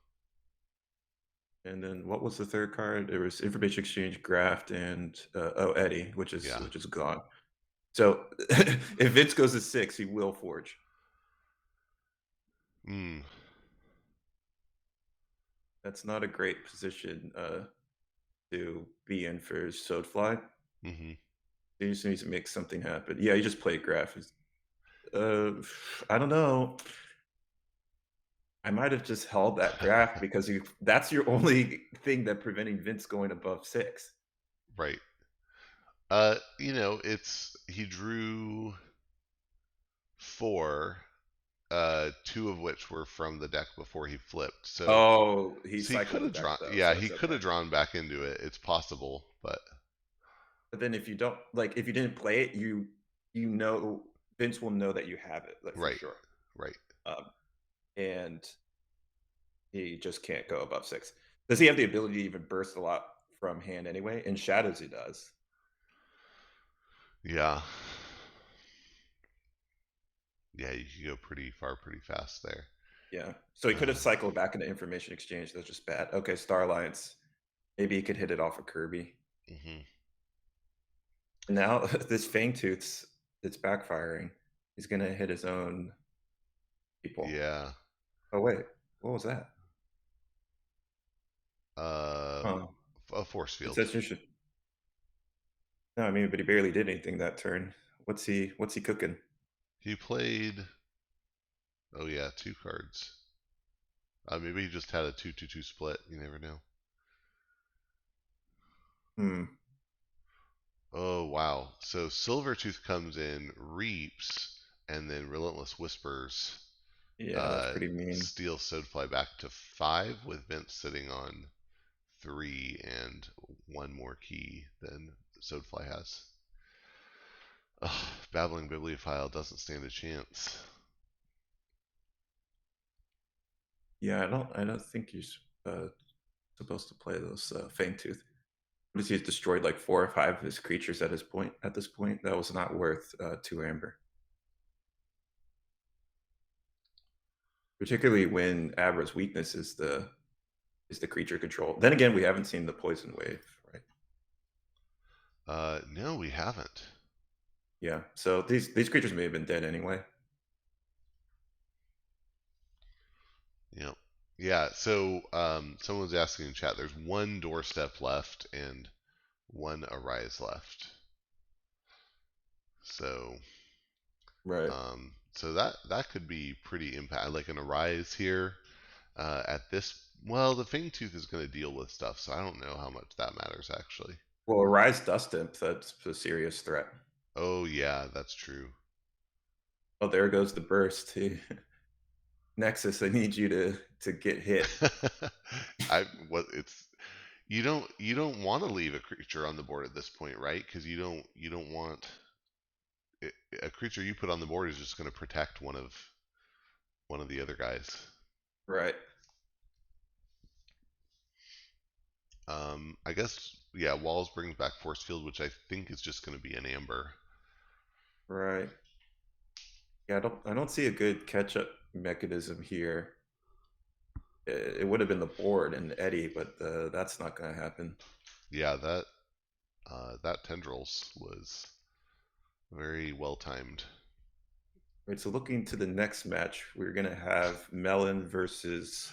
And then what was the third card? There was Information Exchange, Graft, and Eddie, Yeah. which is gone. So if Vince goes to 6, he will forge. Mm. That's not a great position to be in for soadfly. Hmm. He just needs to make something happen. Yeah, he just played Graph. Uh, I don't know. I might have just held that graph because that's your only thing that preventing Vince going above 6. Right. It's he drew 4, 2 of which were from the deck before he flipped. So Oh, he he could cycled have it back drawn. though, Yeah, so he it's could okay. have drawn back into it. It's possible, but But then if you don't like if you didn't play it, you know Vince will know that you have it, like for right, sure. right. Um, and he just can't go above 6. Does he have the ability to even burst a lot from hand anyway? In shadows, he does. Yeah, yeah. You could go pretty far, pretty fast there. Yeah. So he could have Uh, cycled back into information exchange. That's just bad. Okay, Star Alliance. Maybe he could hit it off of Kirby. hmm. And now this Fangtooth's it's backfiring. He's gonna hit his own people. Yeah. Oh wait, what was that? Uh, Oh, a force it field. says you should. No, I mean, but he barely did anything that turn. What's he cooking? He played. Oh yeah, 2 cards. Maybe he just had a 2-2-2 split. You never know. Hmm. Oh wow. So Silvertooth comes in, reaps, and then Relentless Whispers Yeah, that's uh, pretty mean. steals Soadfly back to 5, with Vince sitting on 3 and 1 more key than Soadfly has. Ugh, Babbling Bibliophile doesn't stand a chance. Yeah, I don't think he's supposed to play those Fangtooth. What is he's destroyed like 4 or 5 of his creatures at his point at this point? That was not worth 2 amber. Particularly when Abra's weakness is the creature control. Then again, we haven't seen the poison wave, right? No, we haven't. Yeah. So these creatures may have been dead anyway. Yep. Yeah, so someone's asking in chat, there's 1 doorstep left and 1 arise left. So Right. so that could be pretty impact, like an arise here at this. Well, the Fangtooth is going to deal with stuff, so I don't know how much that matters actually. Well, Rise Dust Imp, that's a serious threat. Oh yeah, that's true. Oh, there goes the burst. Nexus, I need you to get hit. I what it's you don't want to leave a creature on the board at this point, right? Because you don't want a creature you put on the board is just going to protect one of the other guys. Right. I guess yeah. Walls brings back force field, which I think is just going to be an amber. Right. Yeah, I don't see a good catch up mechanism here. It would have been the board and Eddie, but that's not going to happen. Yeah, that tendrils was very well timed. Right. So looking to the next match, we're going to have Melon versus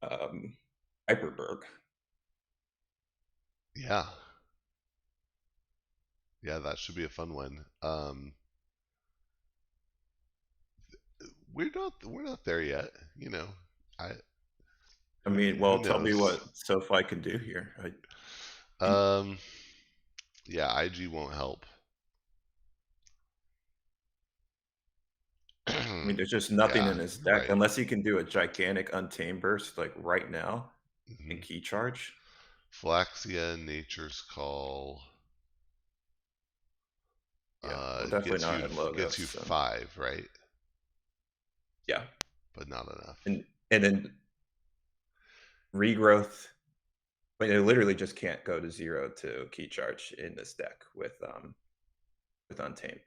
um, Hyperberg. Yeah, yeah, that should be a fun one. We're not there yet. I I who mean, who well, tell me knows? what SoFi can do here. Um, yeah, IG won't help. I mean, there's just nothing Yeah, in his deck right. unless he can do a gigantic Untamed Burst like right now Hmm. and Key Charge. Flaxia, Nature's Call. Yeah, well, definitely not in Gets you logos. So 5, right? yeah, But not enough. and then regrowth. I mean, it literally just can't go to 0 to key charge in this deck with Untamed,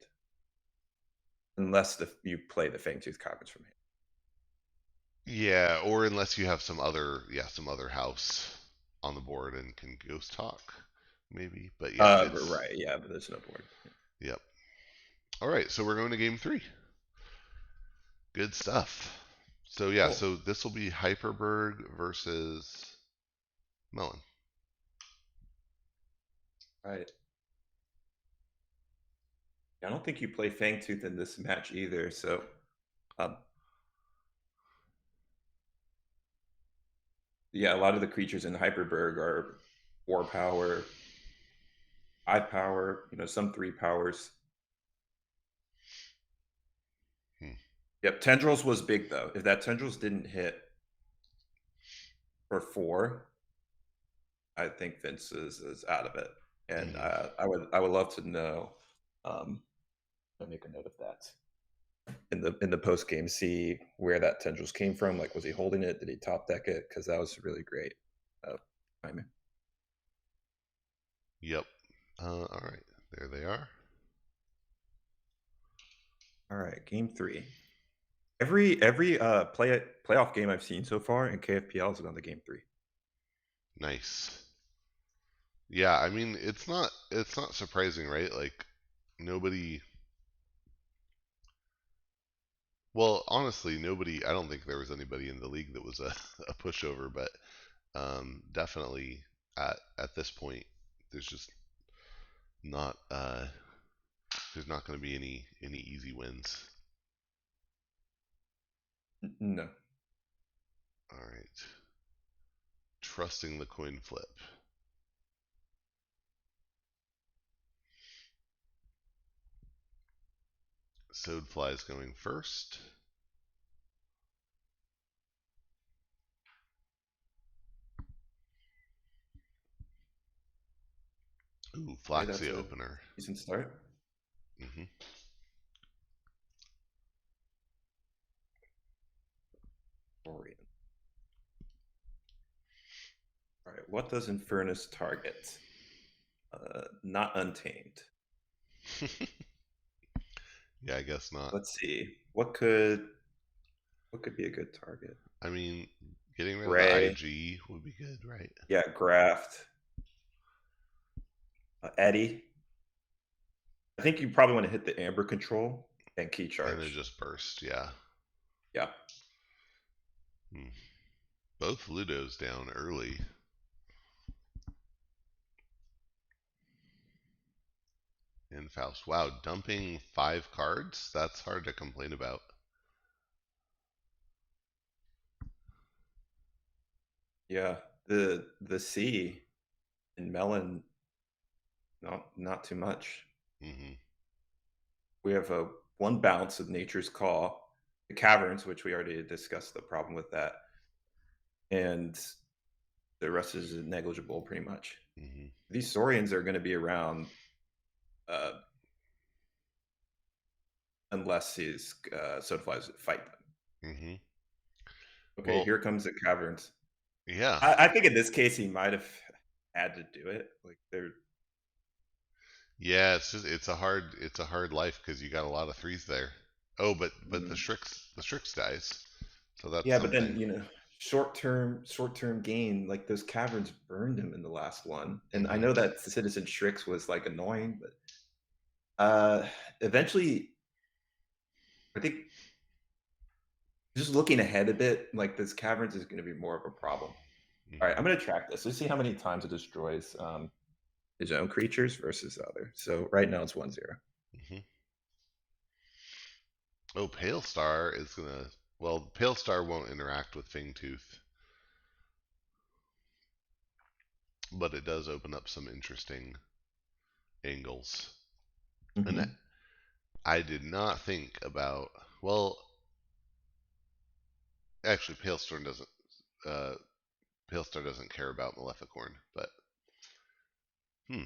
unless you play the Fangtooth Caverns from hand. Yeah, or unless you have some other house on the board and can ghost talk, maybe. But yeah, it's Right, yeah, but there's no board. yep. All right, so we're going to game 3. Good stuff. So yeah, Cool. so this will be Hyperberg versus Melon. Right. I don't think you play Fangtooth in this match either. So, um, yeah, a lot of the creatures in Hyperberg are 4 power, 5 power. Some 3 powers. Hmm. Yep, Tendrils was big though. If that Tendrils didn't hit for 4, I think Vince is out of it. And Mm-hmm. I would love to know. I'll make a note of that in the post game. See where that Tendrils came from. Like, was he holding it? Did he top deck it? Because that was really great. Timing. Yep. All right, there they are. All right, game 3. Every playoff game I've seen so far in KFPL has gone to game 3. Nice. Yeah, I mean it's not surprising, right? Like nobody. Well, honestly, nobody. I don't think there was anybody in the league that was a, a pushover, but definitely at this point, there's just not there's not going to be any easy wins. No. All right, trusting the coin flip. Soadfly is going first. Ooh, Okay, that's Flaxia a opener. decent start. Hmm. Orion. All right, what does Infernus target? Not Untamed. Yeah, I guess not. Let's see. What could be a good target? I mean, getting rid of the Gray. IG would be good, right? Yeah, Graft. Eddie. I think you probably want to hit the Amber control and key And then charge. just burst, yeah. Yeah. Hmm. Both Ludos down early. And Faust. Wow, dumping 5 cards? That's hard to complain about. Yeah. The C in Melon, not too much. Hmm. We have a one bounce of Nature's Call, the Caverns, which we already discussed the problem with that, and the rest is negligible pretty much. Hmm. These Saurians are going to be around uh, unless his Soadflies fight them. Hmm. Okay, Well, here comes the Caverns. yeah. I think in this case he might have had to do it. Like they're Yeah, it's a hard life because you got a lot of threes there. Oh, but mm, The Strix dies. So that's yeah, but then something. short term gain. Like those Caverns burned him in the last one, and I Hmm. know that Citizen Strix was like annoying, but eventually I think just looking ahead a bit, like this Caverns is going to be more of a problem. All right, Hmm. I'm going to track this. Let's see how many times it destroys his own creatures versus other. So right now it's 1-0. Hmm. Oh, Pale Star is gonna. Well, Pale Star won't interact with Fangtooth, but it does open up some interesting angles. And Mm-hmm. I did not think about. Well, actually, Uh, Pale Star doesn't care about Maleficorn, but hmm.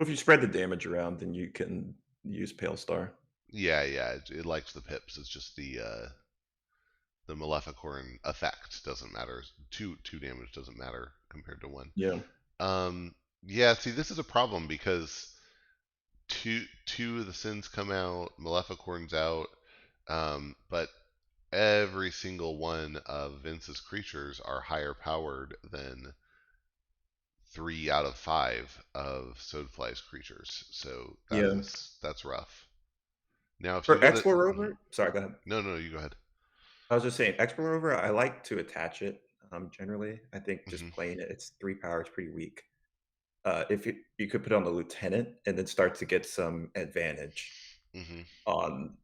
If you spread the damage around, then you can use Pale Star. Yeah, yeah, it likes the pips. It's just the Maleficorn effect doesn't matter. Two damage doesn't matter compared to one. Yeah. Um, yeah. See, this is a problem because two of the sins come out, Maleficorn's out, but every single one of Vince's creatures are higher powered than 3 out of 5 of Soadfly's creatures. So Yeah. that's rough. Now, if you For go to Explorer, sorry, go ahead. no, no, you go ahead. I was just saying, Explorer, I like to attach it. Generally, I think just Hmm. playing it, it's 3 power, it's pretty weak. If you could put on the lieutenant and then start to get some advantage Hmm. on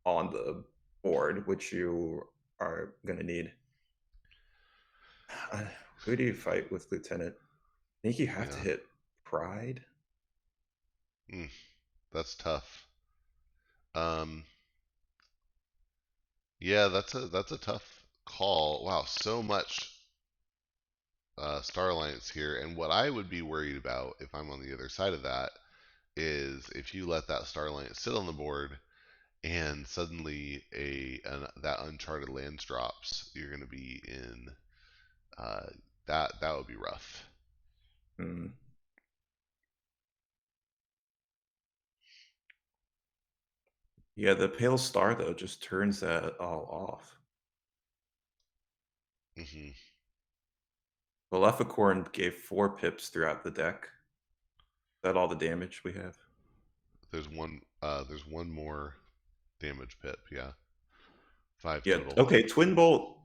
on the board, which you are going to need. Uh, who do you fight with lieutenant? I think you have to Yeah, hit pride. mm, that's tough. Um, yeah, that's a tough call. Wow, so much Star Alliance here, and what I would be worried about if I'm on the other side of that is if you let that Star Alliance sit on the board and suddenly that Uncharted Lands drops, you're going to be in uh, that would be rough. Hmm. Yeah, the pale star though just turns that all off. Hmm. Maleficorn gave 4 pips throughout the deck. Is that all the damage we have? There's one more damage pip. Yeah, 5 Yeah. total. Okay. Twin Bolt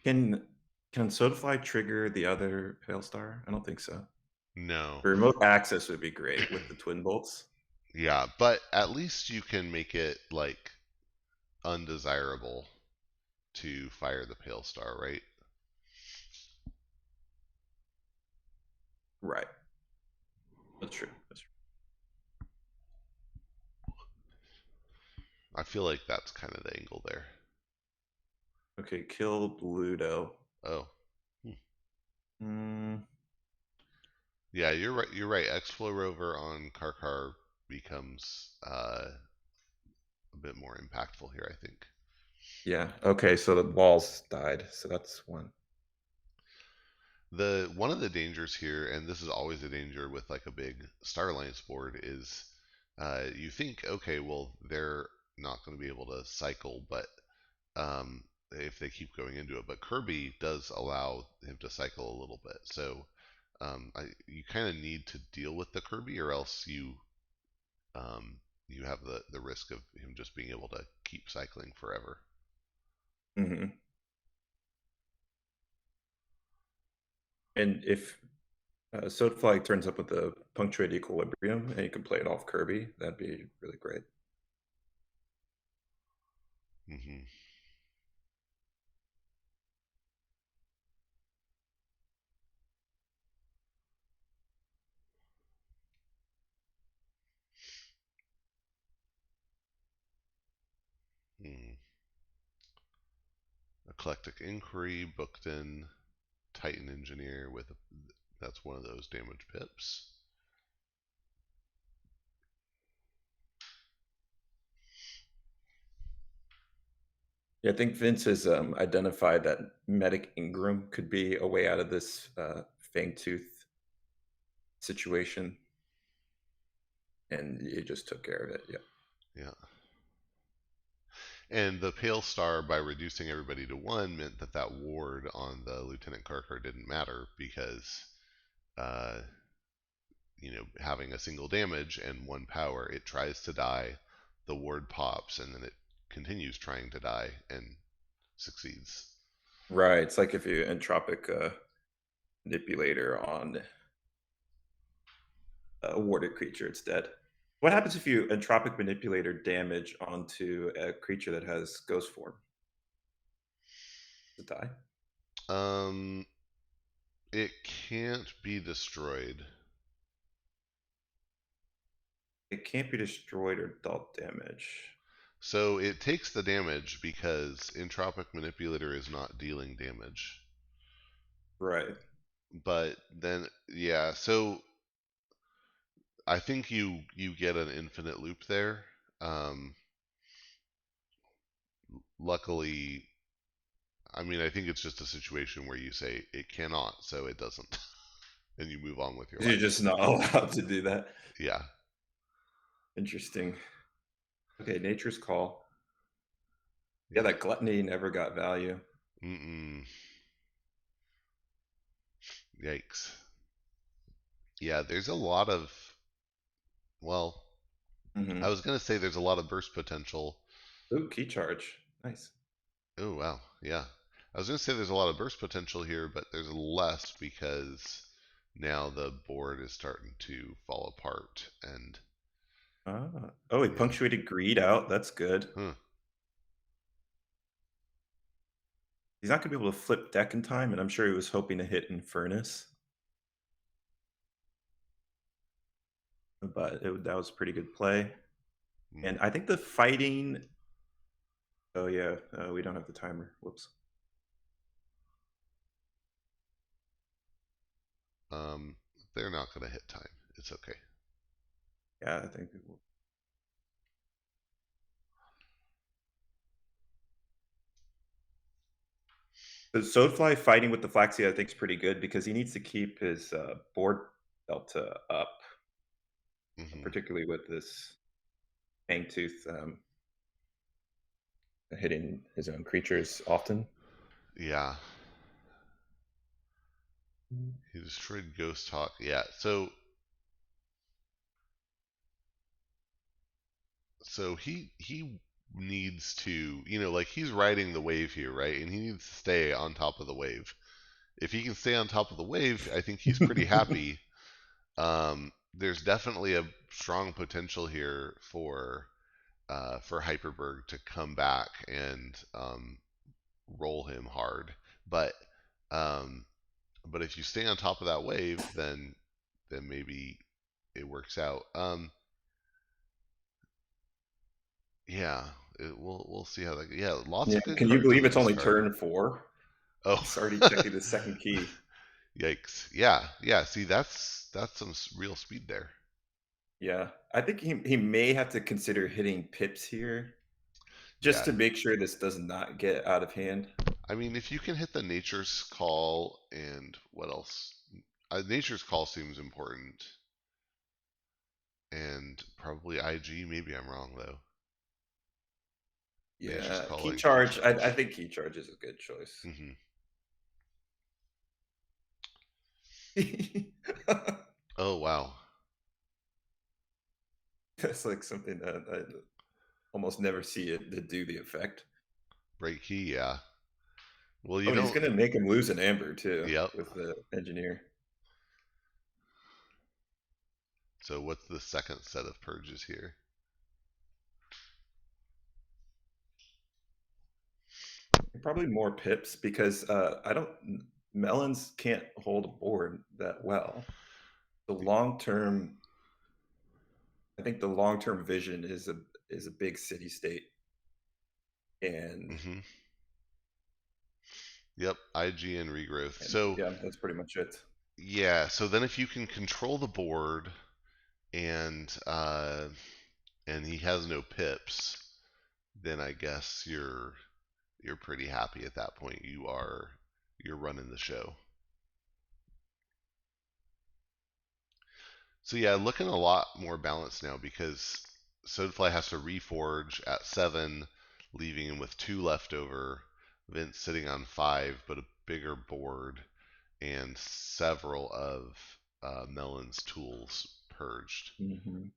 can can Soulfly trigger the other Pale Star? I don't think so. No. Remote access would be great with the Twin Bolts. Yeah, but at least you can make it like undesirable to fire the pale star, right? Right. That's true. That's true. I feel like that's kind of the angle there. Okay. Kill Ludo. Oh, hmm. Mm, Yeah, you're right. You're right. Exflow Rover on Karkar becomes a bit more impactful here, I think. yeah. Okay. So the walls died. So that's one. The one of the dangers here, and this is always a danger with like a big Star Alliance board, is you think, okay, well they're not going to be able to cycle, but if they keep going into it. But Kirby does allow him to cycle a little bit, so you kind of need to deal with the Kirby, or else um, you have the risk of him just being able to keep cycling forever. Hmm. And if Soulfly turns up with the punctuate equilibrium and you can play it off Kirby, that'd be really great. Hmm. Hmm. Eclectic Inquiry, booked in Titan Engineer with that's one of those damage pips. Yeah, I think Vince has identified that Medic Ingram could be a way out of this Fangtooth situation, and you just took care of it. Yeah. Yeah. And the Pale Star, by reducing everybody to one, meant that that ward on the Lieutenant Karkar didn't matter because, uh, having a single damage and 1 power, it tries to die, the ward pops, and then it continues trying to die and succeeds. Right. It's like if you entropic manipulator on a warded creature, it's dead. What happens if you entropic manipulator damage onto a creature that has ghost form? Does it die? Um, it can't be destroyed. It can't be destroyed or dealt damage. So it takes the damage because Entropic Manipulator is not dealing damage. Right. But then, yeah, so I think you get an infinite loop there. Um, Luckily, I mean, I think it's just a situation where you say it cannot, so it doesn't, and you move on with your You're life. just not allowed to do that. Yeah. Interesting. Okay, nature's call. Yeah, Yeah. that gluttony never got value. Mm-mm. Yikes. Yeah, there's a lot of, well, I Mhm. was gonna say there's a lot of burst potential. Ooh, key charge. Nice. Oh wow, yeah. I was gonna say there's a lot of burst potential here, but there's less because now the board is starting to fall apart and Ah. Oh, he yeah. punctuated greed out. That's good. Huh. He's not gonna be able to flip deck in time, and I'm sure he was hoping to hit Infernus, but that was a pretty good play. Mm. And I think the fighting. Oh yeah, we don't have the timer. Whoops. Um, they're not gonna hit time. It's okay. Yeah, I think. The soadfly fighting with the Flaxia, I think, is pretty good because he needs to keep his board delta up, Hmm. particularly with this Hangtooth hitting his own creatures often. Yeah, he destroyed Ghost Hawk. Yeah, so he needs to, like he's riding the wave here, right? And he needs to stay on top of the wave. If he can stay on top of the wave, I think he's pretty happy. There's definitely a strong potential here for Hyperberg to come back and roll him hard. But um, but if you stay on top of that wave, then maybe it works out. Yeah, we'll see how that. Yeah, lots Yeah, of good can you cards on believe the it's only discard. turn 4? Oh, He's already checking the second key. yikes! Yeah, yeah. See, that's some real speed there. Yeah, I think he may have to consider hitting pips here just Yeah, to make sure this does not get out of hand. I mean, if you can hit the Nature's Call and what else? Nature's Call seems important, and probably IG. Maybe I'm wrong though. Nature's Yeah, Call key and Key charge. I Charge. think key charge is a good choice. Hmm. Oh wow, That's like something that I almost never see it to do the effect. break key. Yeah. Well, Oh, you and he's don't. gonna make him lose an amber too Yep. with the engineer. So what's the second set of purges here? Probably more pips because I don't. Melons can't hold a board that well. The long term, I think the long term vision is a big city state, and Hmm. Yep. IG and regrowth. So yeah, that's pretty much it. yeah. So then if you can control the board and and he has no pips, then I guess you're pretty happy at that point. You're running the show. So yeah, looking a lot more balanced now because Soadfly has to reforge at 7, leaving him with 2 left over. Vince sitting on 5, but a bigger board and several of Melon's tools purged. Hmm.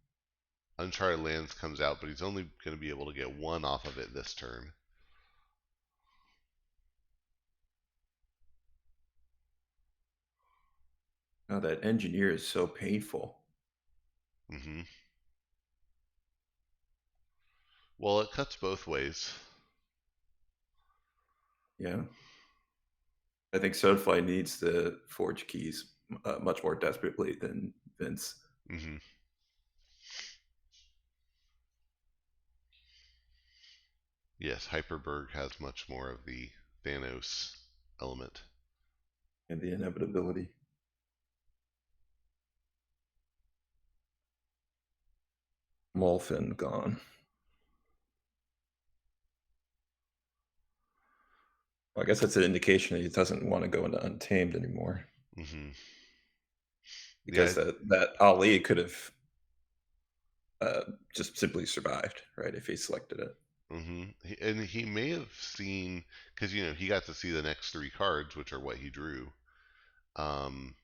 Uncharted Lands comes out, but he's only going to be able to get 1 off of it this turn. Oh, that engineer is so painful. Hmm. Well, it cuts both ways. Yeah, I think Soulfly needs the forge keys much more desperately than Vince. Hmm. Yes, Hyperberg has much more of the Thanos element. And the inevitability. Molfin gone. Well, I guess that's an indication that he doesn't want to go into Untamed anymore Hmm. Yeah. because that Ali could have uh, just simply survived, right? If he selected it. And he may have seen, because he got to see the next three cards, which are what he drew. Um,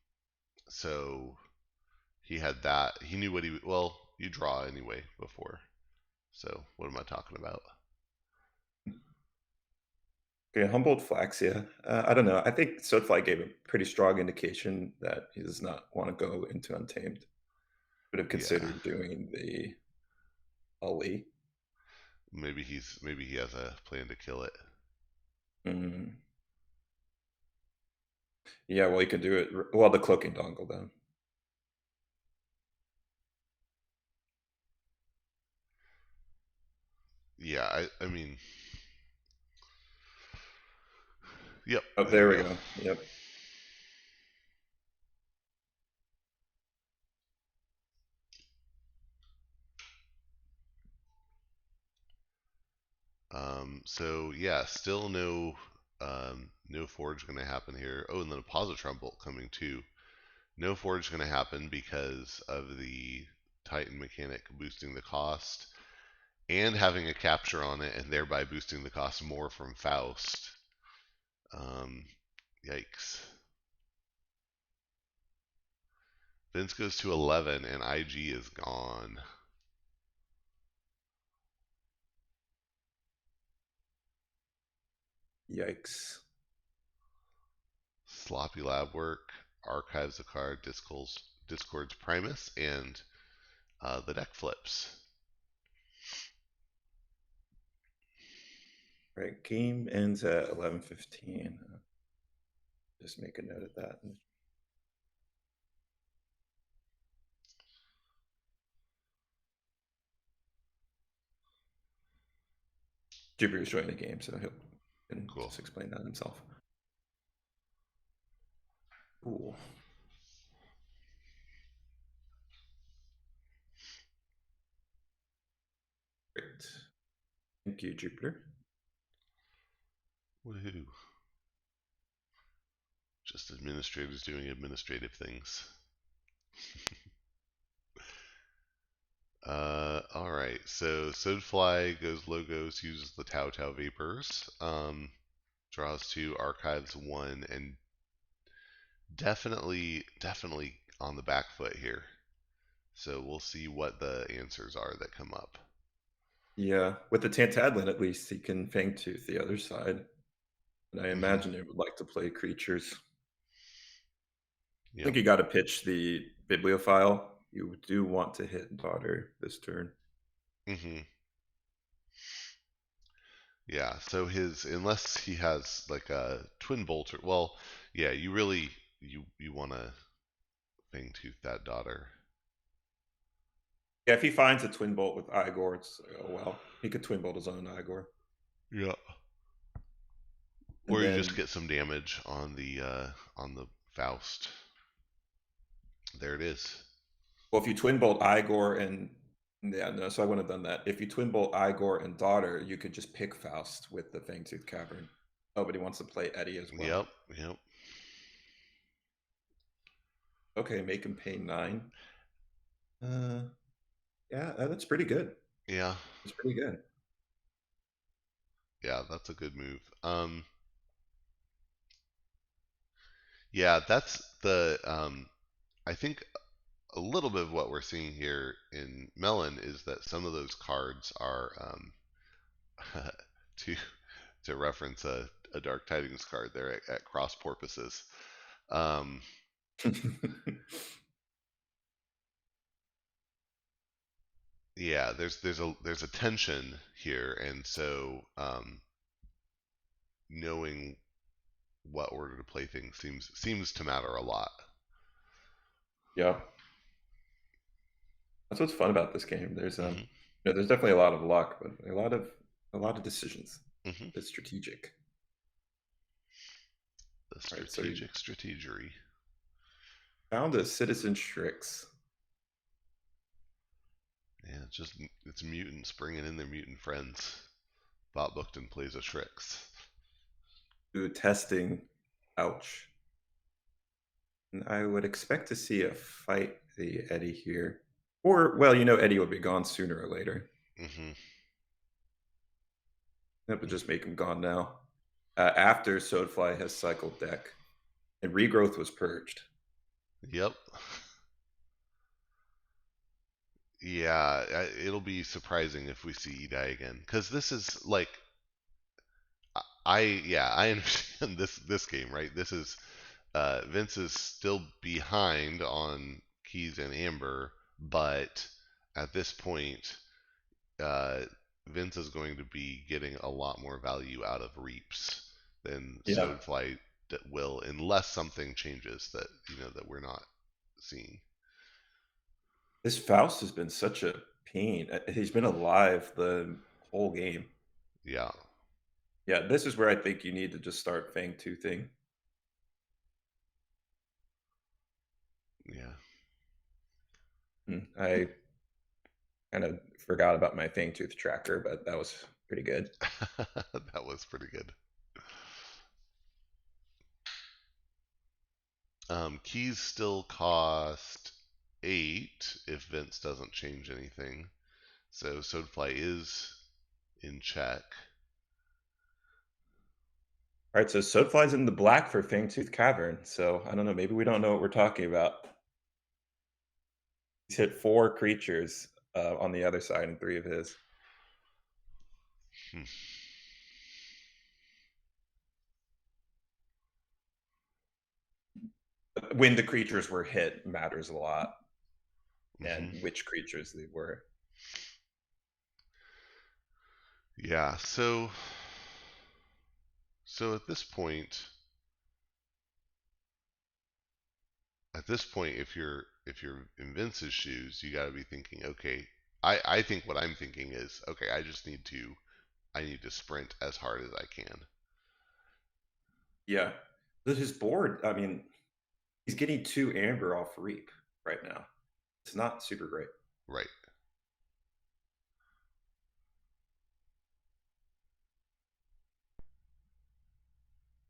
so he had that. He knew what he. Well, you draw anyway before. So what am I talking about? Okay, Humboldt Flaxia. I don't know. I think soadfly gave a pretty strong indication that he does not want to go into Untamed. Would have Yeah. considered doing the Ali. Maybe he has a plan to kill it. Mm. Yeah, well, he could do it. Well, the cloaking dongle, then. Yeah. I mean. Yep. Oh, There there you we go. go. Yep. So yeah, still no forge going to happen here. Oh, and then a positron bolt coming too. No forge going to happen because of the Titan mechanic boosting the cost and having a capture on it, and thereby boosting the cost more from Faust. Um, Yikes. Vince goes to 11, and IG is gone. Yikes. Sloppy lab work, archives a card, Discord's Primus, and the deck flips. Right. Game ends at 11:15. Just make a note of that. Jupiter's joining the game, so he'll can Cool. just explain that himself. Cool. Great. Thank you, Jupiter. Woohoo. Just administrators doing administrative things. All right. So soadfly goes logos, uses the Tau Tau Vapors, draws two, archives one, and definitely on the back foot here. So we'll see what the answers are that come up. Yeah, with the Tantadlin, at least he can Fangtooth the other side. And I Hmm. imagine it would like to play creatures. I Yep. think you got to pitch the Bibliophile. You do want to hit Daughter this turn. Hmm. Yeah. So his unless he has like a twin bolter. Well, yeah. You really you want to fangtooth that daughter. Yeah, if he finds a Twin Bolt with Igor, it's oh well. He could Twin Bolt his own Igor. Yeah. And Or you just then, get some damage on the Faust. There it is. well, if you Twin Bolt Igor and yeah, no, so I wouldn't have done that. If you Twin Bolt Igor and Daughter, you could just pick Faust with the Fangtooth Cavern. Oh, but he wants to play Eddie as well. Yep. Yep. Okay, make him pay 9. Uh, yeah, that's pretty good. Yeah. That's pretty good. Yeah. That's a good move. Yeah. That's the I think a little bit of what we're seeing here in Melon is that some of those cards are to to reference a Dark Tidings card there at cross porpoises. Um, yeah, there's a tension here, and so knowing what order to play things seems to matter a lot. Yeah, that's what's fun about this game. Hmm. There's definitely a lot of luck, but a lot of decisions. Hmm. It's strategic. The All right, so you strategic strategery. found a Citizen Strix. Yeah, it's mutants bringing in their mutant friends. Bob Bookton plays a Shrix. Ooh, testing. Ouch. And I would expect to see a fight the Eddie here. Or, well, Eddie will be gone sooner or later. Mm-hmm. That would just make him gone now. After soadfly has cycled deck, and regrowth was purged. Yep. Yeah, it'll be surprising if we see Edai again, because this is like I understand this game, right? This is Vince is still behind on Keys and Amber, but at this point, uh, Vince is going to be getting a lot more value out of Reaps than Yeah. Soulfly will, unless something changes that that we're not seeing. This Faust has been such a pain. He's been alive the whole game. Yeah, Yeah, this is where I think you need to just start Fang toothing. yeah. I kind of forgot about my Fang tooth tracker, but that was pretty good. That was pretty good. Keys still cost 8 if Vince doesn't change anything. So Soulfly is in check. All right, so Soadfly's in the black for Fangtooth Cavern. So I don't know. Maybe we don't know what we're talking about. He's hit 4 creatures on the other side and 3 of his. Hmm. When the creatures were hit matters a lot, Mm-hmm. and which creatures they were. Yeah. So at this point, if you're in Vince's shoes, you got to be thinking, okay. I think what I'm thinking is, okay, I need to sprint as hard as I can. Yeah. But his board, I mean, he's getting 2 Amber off Reap right now. It's not super great. Right.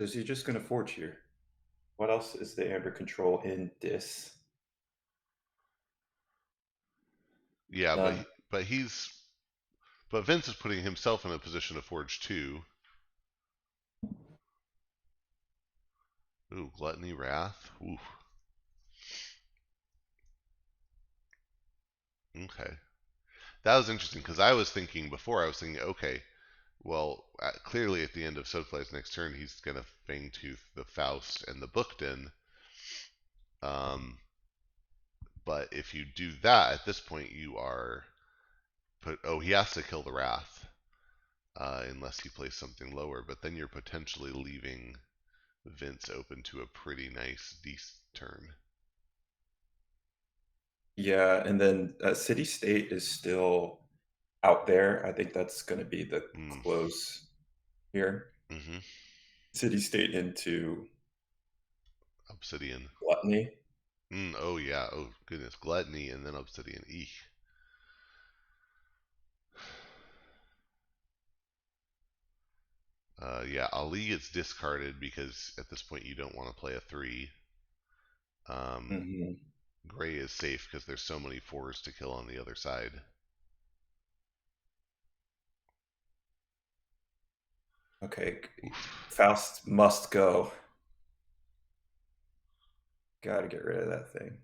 Is he just going to Forge here? What else is the Amber control in Dis? Yeah, but None. but Vince is putting himself in a position to forge two. Ooh, Gluttony, Wrath. Ooh. Okay. That was interesting because I was thinking, okay, well, clearly at the end of Soulfly's next turn, he's going to Fangtooth the Faust and the Bookden. Um, but if you do that, at this point, he has to kill the Wrath unless he plays something lower. But then you're potentially leaving Vince open to a pretty nice Beast turn. Yeah, and then City State is still out there. I think that's going to be the Mm, close here. mm-hmm. City State into Obsidian. Gluttony. Oh yeah. Oh goodness. Gluttony and then Obsidian. Eek. Yeah, Ali gets discarded because at this point you don't want to play a 3. Um, Hmm. Gray is safe because there's so many 4s to kill on the other side. Okay, Oof. Faust must go. Got to get rid of that thing.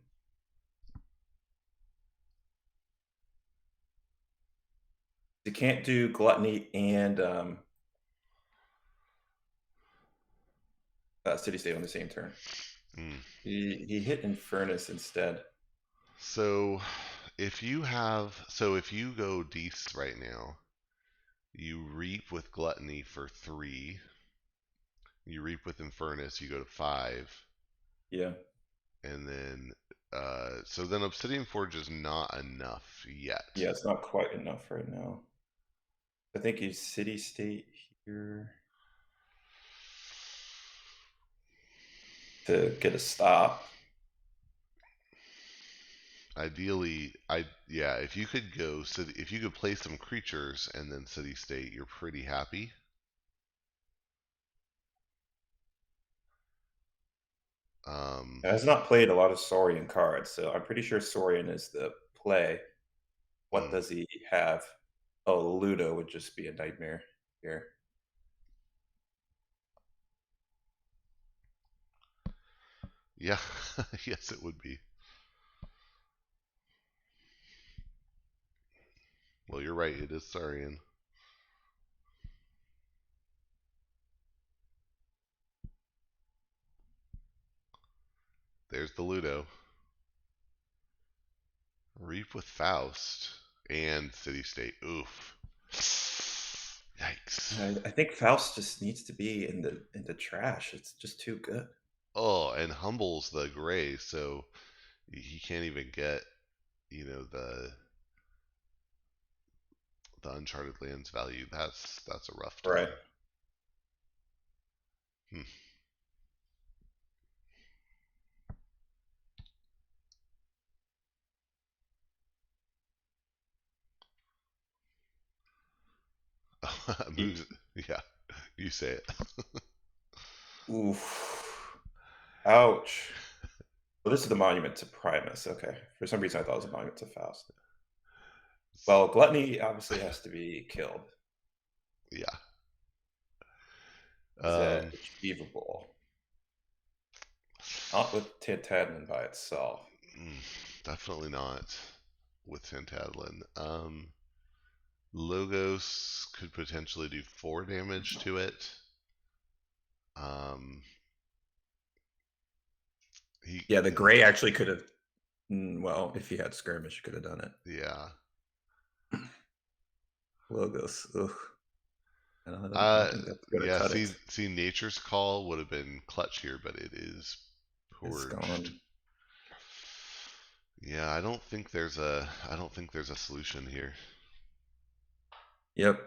You can't do Gluttony and City State on the same turn. Mm. He hit Infernus instead. So if you go Deist right now, you reap with Gluttony for 3. You reap with Infernus, you go to 5, Yeah. and then so then Obsidian Forge is not enough yet. Yeah, it's not quite enough right now. I think he's City State here to get a stop. Ideally, I yeah, if you could go city, if you could play some creatures and then city state, you're pretty happy. Um, Has not played a lot of Saurian cards, so I'm pretty sure Saurian is the play. What mm, does he have? Oh, Ludo would just be a nightmare here. yeah, yes, it would be. Well, you're right. It is Saurian. There's the Ludo. Reap with Faust and city state. Oof. Yikes. I think Faust just needs to be in the trash. It's just too good. Oh, and humbles the gray, so he can't even get, the Uncharted Lands value. That's a rough Right. time. Hmm. He, Moves. Yeah, you say it. oof. Ouch. Well, this is the monument to Primus. Okay. For some reason, I thought it was a monument to Faust. Well, Gluttony obviously has to be killed. Yeah. Is that Um, achievable? Not with Tantadman by itself. Definitely not with Tantadlin. Logos could potentially do 4 damage to it. Um, he, Yeah, the gray actually could have. Well, if he had skirmish, he could have done it. yeah. Logos. Ugh. I don't think that's going to Yeah. cut See, it. see, Nature's Call would have been clutch here, but it is It's purged. gone. Yeah, I don't think there's a solution here. Yep.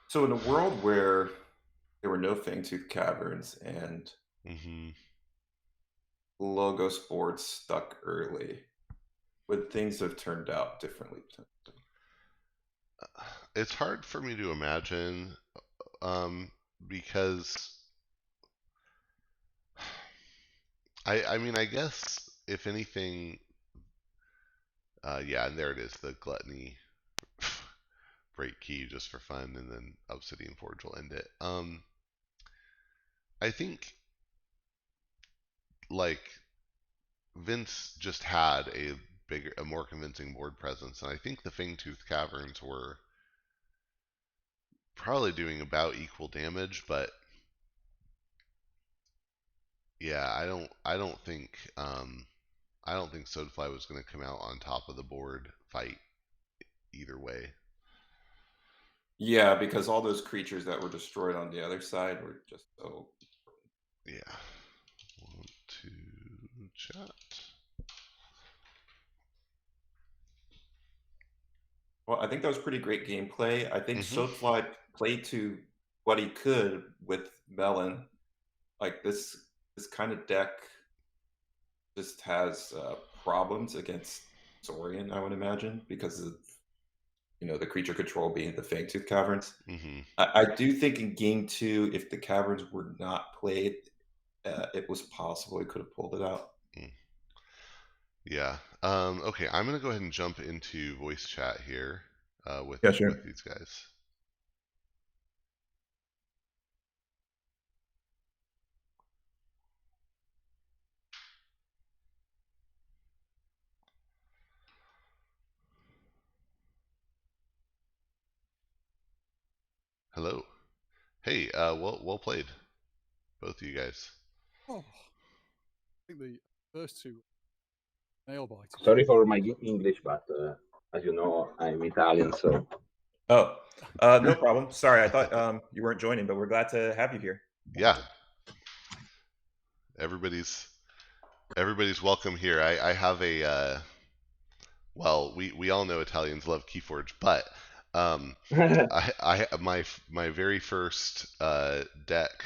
So, in a world where there were no Fangtooth Caverns and Hmm. Logo Sports stuck early, would things have turned out differently? It's hard for me to imagine, um, because I mean, I guess if anything, yeah, and there it is, the gluttony break key just for fun, and then Obsidian Forge will end it. I think like Vince just had a more convincing board presence, and I think the Fangtooth Caverns were probably doing about equal damage, but yeah, I don't think Soadfly was going to come out on top of the board fight either way. Yeah, because all those creatures that were destroyed on the other side were just so. Yeah. Want to chat? Well, I think that was pretty great gameplay. I think Mm-hmm. Soulfly played to what he could with Melon. Like this kind of deck just has problems against Saurian, I would imagine, because of the creature control being the Fangtooth Caverns. Mm-hmm. I do think in game two, if the Caverns were not played, it was possible he could have pulled it out. Mm. Yeah. Okay, I'm gonna go ahead and jump into voice chat here Yeah, with sure. these guys. Hello. Hey, well played, both of you guys. Oh, I think the first two nail biters. Sorry for my English, but as you know, I'm Italian, so. Oh, no problem. Sorry, I thought you weren't joining, but we're glad to have you here. Yeah, everybody's welcome here. I have a well, we all know Italians love Keyforge, but my very first deck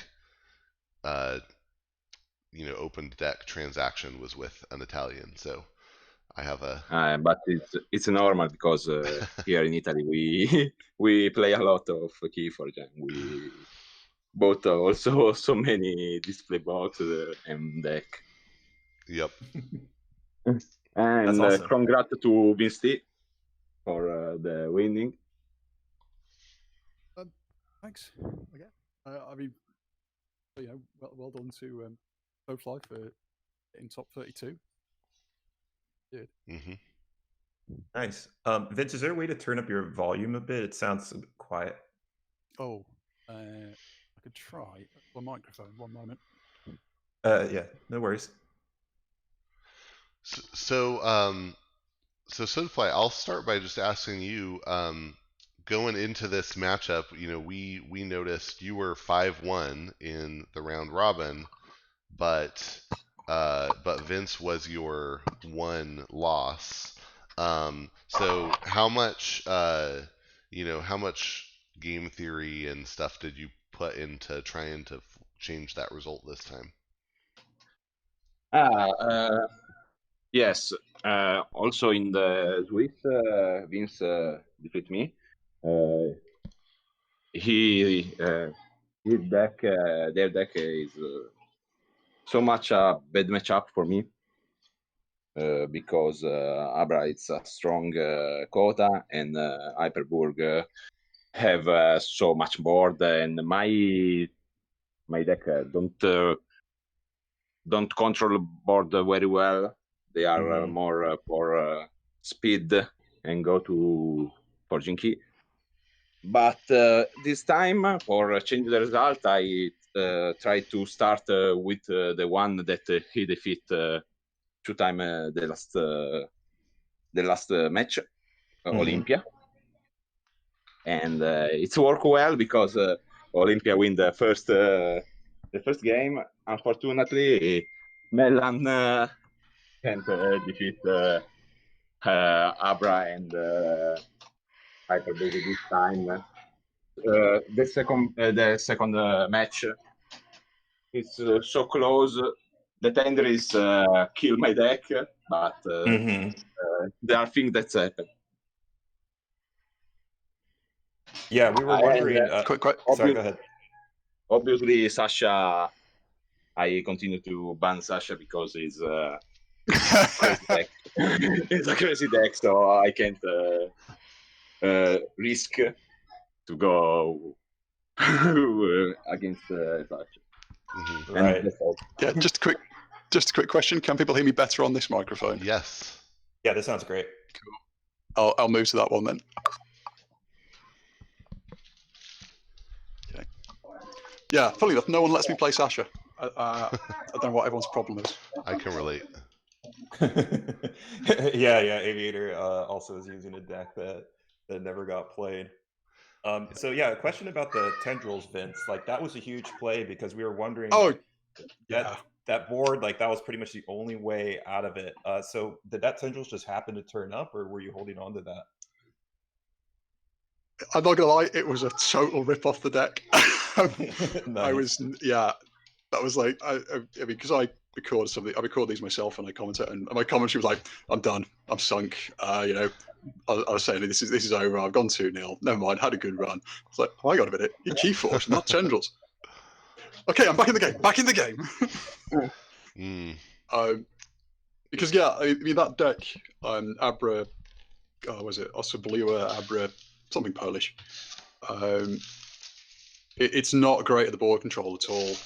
opened deck transaction was with an Italian, so I have a. But it's normal because here in Italy we play a lot of Keyforge and we bought also so many display boxes and deck. Yep. And awesome. Congrats to VinceT for the winning. Thanks. Again, I mean, well done to soadfly for in top 32. Good. Mm-hmm. Nice. Vince, is there a way to turn up your volume a bit? It sounds a bit quiet. Oh, I could try my microphone. One moment. Yeah, no worries. So Soadfly, I'll start by just asking you, going into this matchup, we noticed you were 5-1 in the round robin, but Vince was your one loss. So how much game theory and stuff did you put into trying to change that result this time? Yes. Also in the Swiss, Vince defeat me. His deck, their deck is so much a bad matchup for me because Abra it's a strong quota and Hyperburg have so much board, and my deck don't control board very well. They are more for speed and go to forging key. But this time, for change the result, I try to start with the one that he defeat 2 times the last match, Olympia, and it's worked well because Olympia win the first game. Unfortunately, Melan can't defeat Abra and Hyperburg this time. The second match is so close. The tender is kill my deck, but there are things that happen. Yeah, we were wondering. Sorry, go ahead. Obviously, Sasha, I continue to ban Sasha because he's crazy deck. It's a crazy deck, so I can't risk to go against Sasha. Right. Yeah, just a quick question. Can people hear me better on this microphone? Yes. Yeah, this sounds great. Cool. I'll move to that one then. Okay. Yeah, funny enough, no one lets me play Sasha. I don't know what everyone's problem is. I can relate. yeah, Aviator also is using a deck that never got played. So yeah, a question about the tendrils, Vince. Like that was a huge play because we were wondering. Oh, like, yeah. That board, like that was pretty much the only way out of it. So did that tendrils just happen to turn up, or were you holding on to that? I'm not gonna lie, it was a total rip off the deck. Nice. That was like, I mean, because I record these myself and I commentate, and my commentary was like, I'm done, I'm sunk. I was saying this is over. I've gone 2-0. Never mind, had a good run. I was like, oh, I got a minute. You Keyforge, not tendrils. Okay, I'm back in the game. Back in the game. Because I mean that deck, Abra, was it Osoboliwa, Abra, something Polish. It's not great at the board control at all.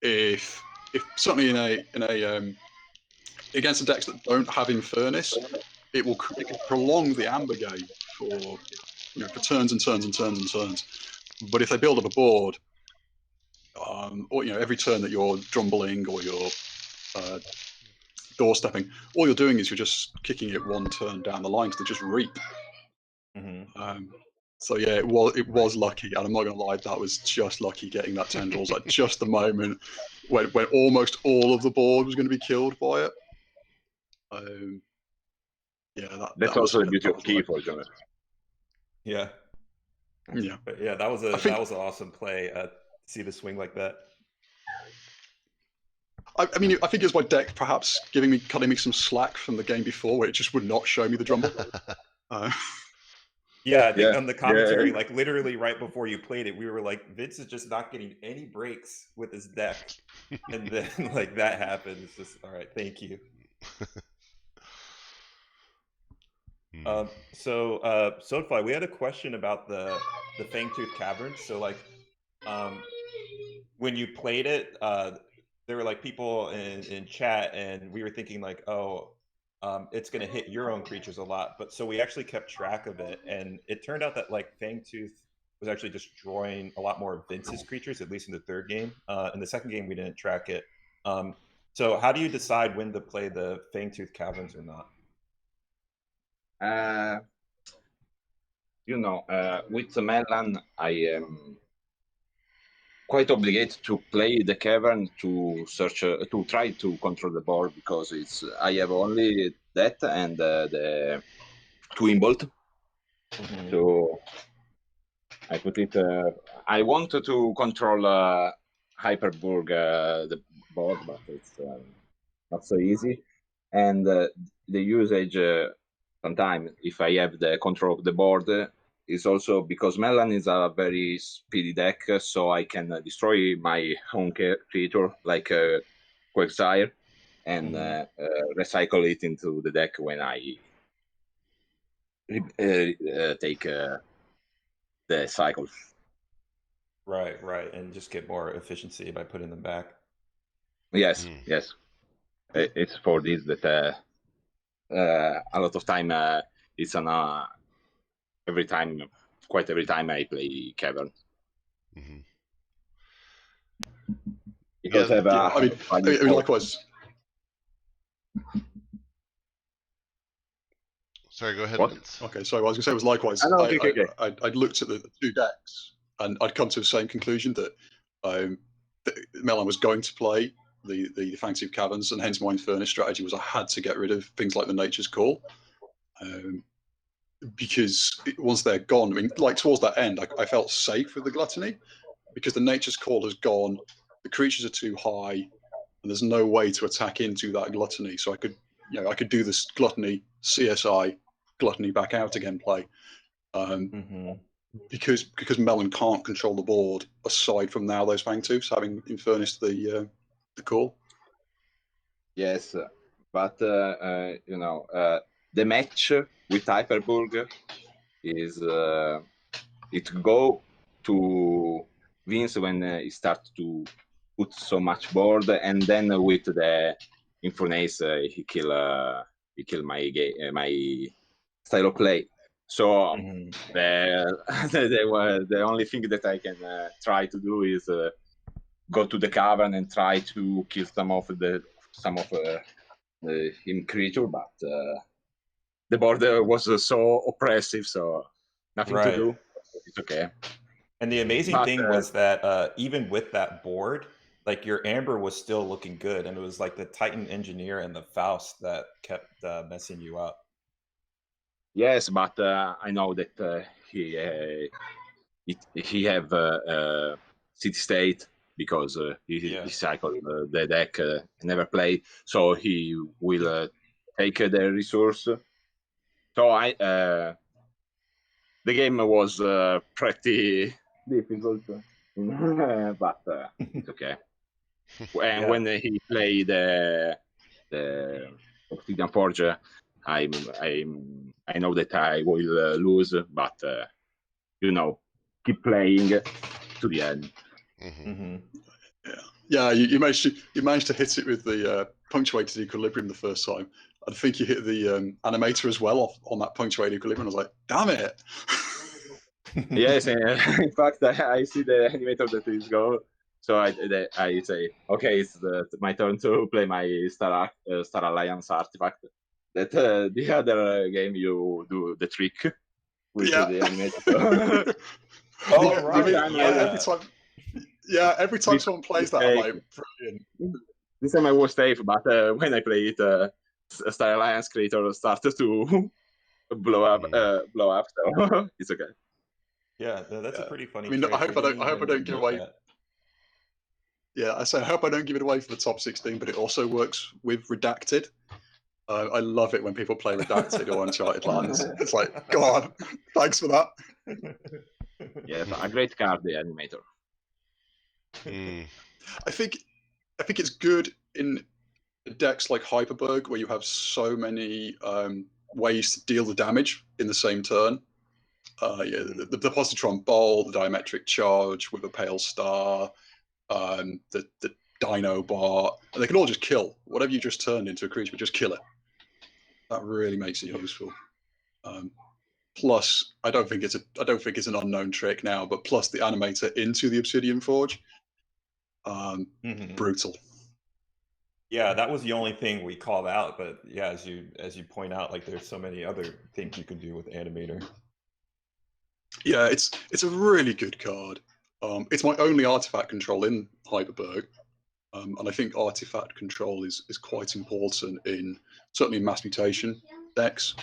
If certainly in a against the decks that don't have Infernus, it can prolong the Amber game for for turns and turns and turns and turns. But if they build up a board, or every turn that you're drumbling or you're doorstepping, all you're doing is you're just kicking it one turn down the line to just reap. So yeah, it was lucky, and I'm not gonna lie, that was just lucky getting that tendrils at just the moment when almost all of the board was going to be killed by it. That's also the beauty of Keyforge. Yeah. Yeah. But yeah, that was an awesome play. See the swing like that. I mean, I think it was my deck perhaps cutting me some slack from the game before, where it just would not show me the drumble. Yeah, I think on the commentary, like literally right before you played it, we were like, Vince is just not getting any breaks with his deck. And then like that happened. It's just, all right, thank you. So soadfly, we had a question about the Fangtooth Cavern. So like when you played it, there were like people in chat, and we were thinking like, oh, it's going to hit your own creatures a lot. But so we actually kept track of it, and it turned out that like Fangtooth was actually destroying a lot more of Vince's creatures, at least in the third game. In the second game, we didn't track it. So how do you decide when to play the Fangtooth Caverns or not? With Melon, I am quite obligated to play the cavern to try to control the board, because I have only that and the Twin Bolt. So I put it. I wanted to control Hyperburg the board, but it's not so easy. And the usage sometimes, if I have the control of the board, is also because Melon is a very speedy deck, so I can destroy my own creature like Quagsire and recycle it into the deck when I take the cycles. Right, and just get more efficiency by putting them back. Yes. It's for this that a lot of time it's on every time I play Cavern. Because I mean, likewise. Sorry, go ahead, Vince. Okay, sorry. What I was going to say was likewise. I'd looked at the two decks, and I'd come to the same conclusion that Melon was going to play the Fangtooth Caverns, and hence my Infernus strategy was I had to get rid of things like the Nature's Call. Because once they're gone, I mean, like towards that end, I felt safe with the Gluttony, because the Nature's Call has gone, the creatures are too high, and there's no way to attack into that Gluttony. So I could do this Gluttony, CSI, Gluttony back out again play, because Melon can't control the board aside from now those Fangtooths having Infernus the call. Yes, but the match with Hyperburg is it go to Vince when he starts to put so much board, and then with the Infernus he kill my style of play. So the only thing that I can try to do is go to the cavern and try to kill some of him creature, but the board was so oppressive, so nothing to do. It's okay. And the amazing thing was that even with that board, like your Amber was still looking good, and it was like the Titan Engineer and the Faust that kept messing you up. Yes, but I know that he have City State, because he cycled the deck never play, so he will take the resource. So the game was pretty difficult, but it's okay. And when he played the Obsidian Forge, I know that I will lose, but keep playing to the end. Yeah, you managed to hit it with the punctuated equilibrium the first time. I think you hit the animator as well on that punctuated equilibrium. I was like, damn it! Yes, and in fact, I see the animator that is go. So I say, okay, it's my turn to play my Star Alliance artifact. That the other game you do the trick with Yeah. the animator. Oh, Yeah, right. every time someone plays that, I'm like, brilliant. This time I was safe, but when I play it, Star Alliance creator started to blow up. So it's okay. Yeah, no, that's a Yeah. pretty funny I mean, trick. I hope I don't didn't give know away. that. Yeah, I say I hope I don't give it away for the top 16, but it also works with Redacted. I love it when people play Redacted or Uncharted Lands. It's like, go on, thanks for that. Yes, a great card, the animator. I think it's good in decks like Hyperberg where you have so many ways to deal the damage in the same turn. The Positron Bowl, the Diametric Charge with a Pale Star, the Dino Bar, and they can all just kill. Whatever you just turned into a creature, just kill it. That really makes it useful. Plus, I don't think it's an unknown trick now, but plus the animator into the Obsidian Forge, brutal. Yeah, that was the only thing we called out, but yeah, as you point out, like there's so many other things you can do with animator. Yeah, it's a really good card. It's my only artifact control in Hyperberg, and I think artifact control is quite important in certainly in mass mutation decks.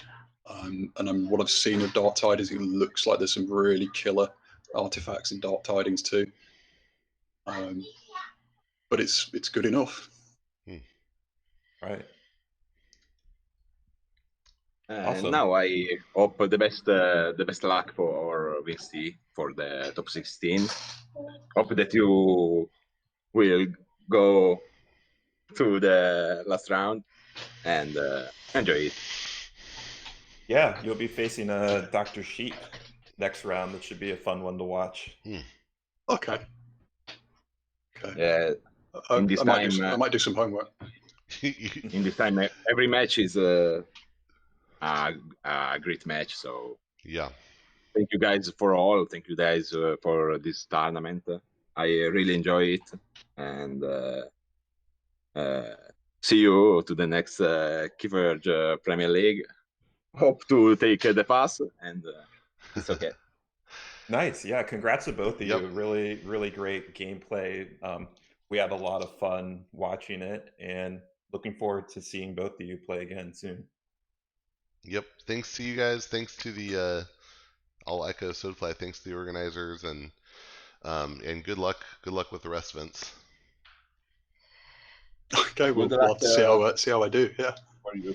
And what I've seen of Dark Tidings, it looks like there's some really killer artifacts in Dark Tidings too. But it's good enough. Right. And now I hope the best luck for VinceT for the top 16. Hope that you will go to the last round and enjoy it. Yeah, you'll be facing Dr. Sheep next round. That should be a fun one to watch. Okay. Yeah. I time, might do some homework. In this time, every match is a great match. So Yeah. thank you guys for all. Thank you guys for this tournament. I really enjoy it, and see you to the next Keyforge Premier League. Hope to take the pass, and it's okay. Nice. Yeah, congrats to both of Yep. you. Really, really great gameplay. We had a lot of fun watching it, and looking forward to seeing both of you play again soon. Yep. Thanks to you guys. Thanks to the I'll echo soadfly. Thanks to the organizers, and good luck. Good luck with the rest, Vince. Okay, we'll Good have to see how I do. Yeah. for you.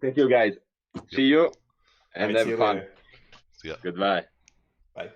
Thank you, guys. See you, and All right, see have you fun. later. See ya. Goodbye. Bye.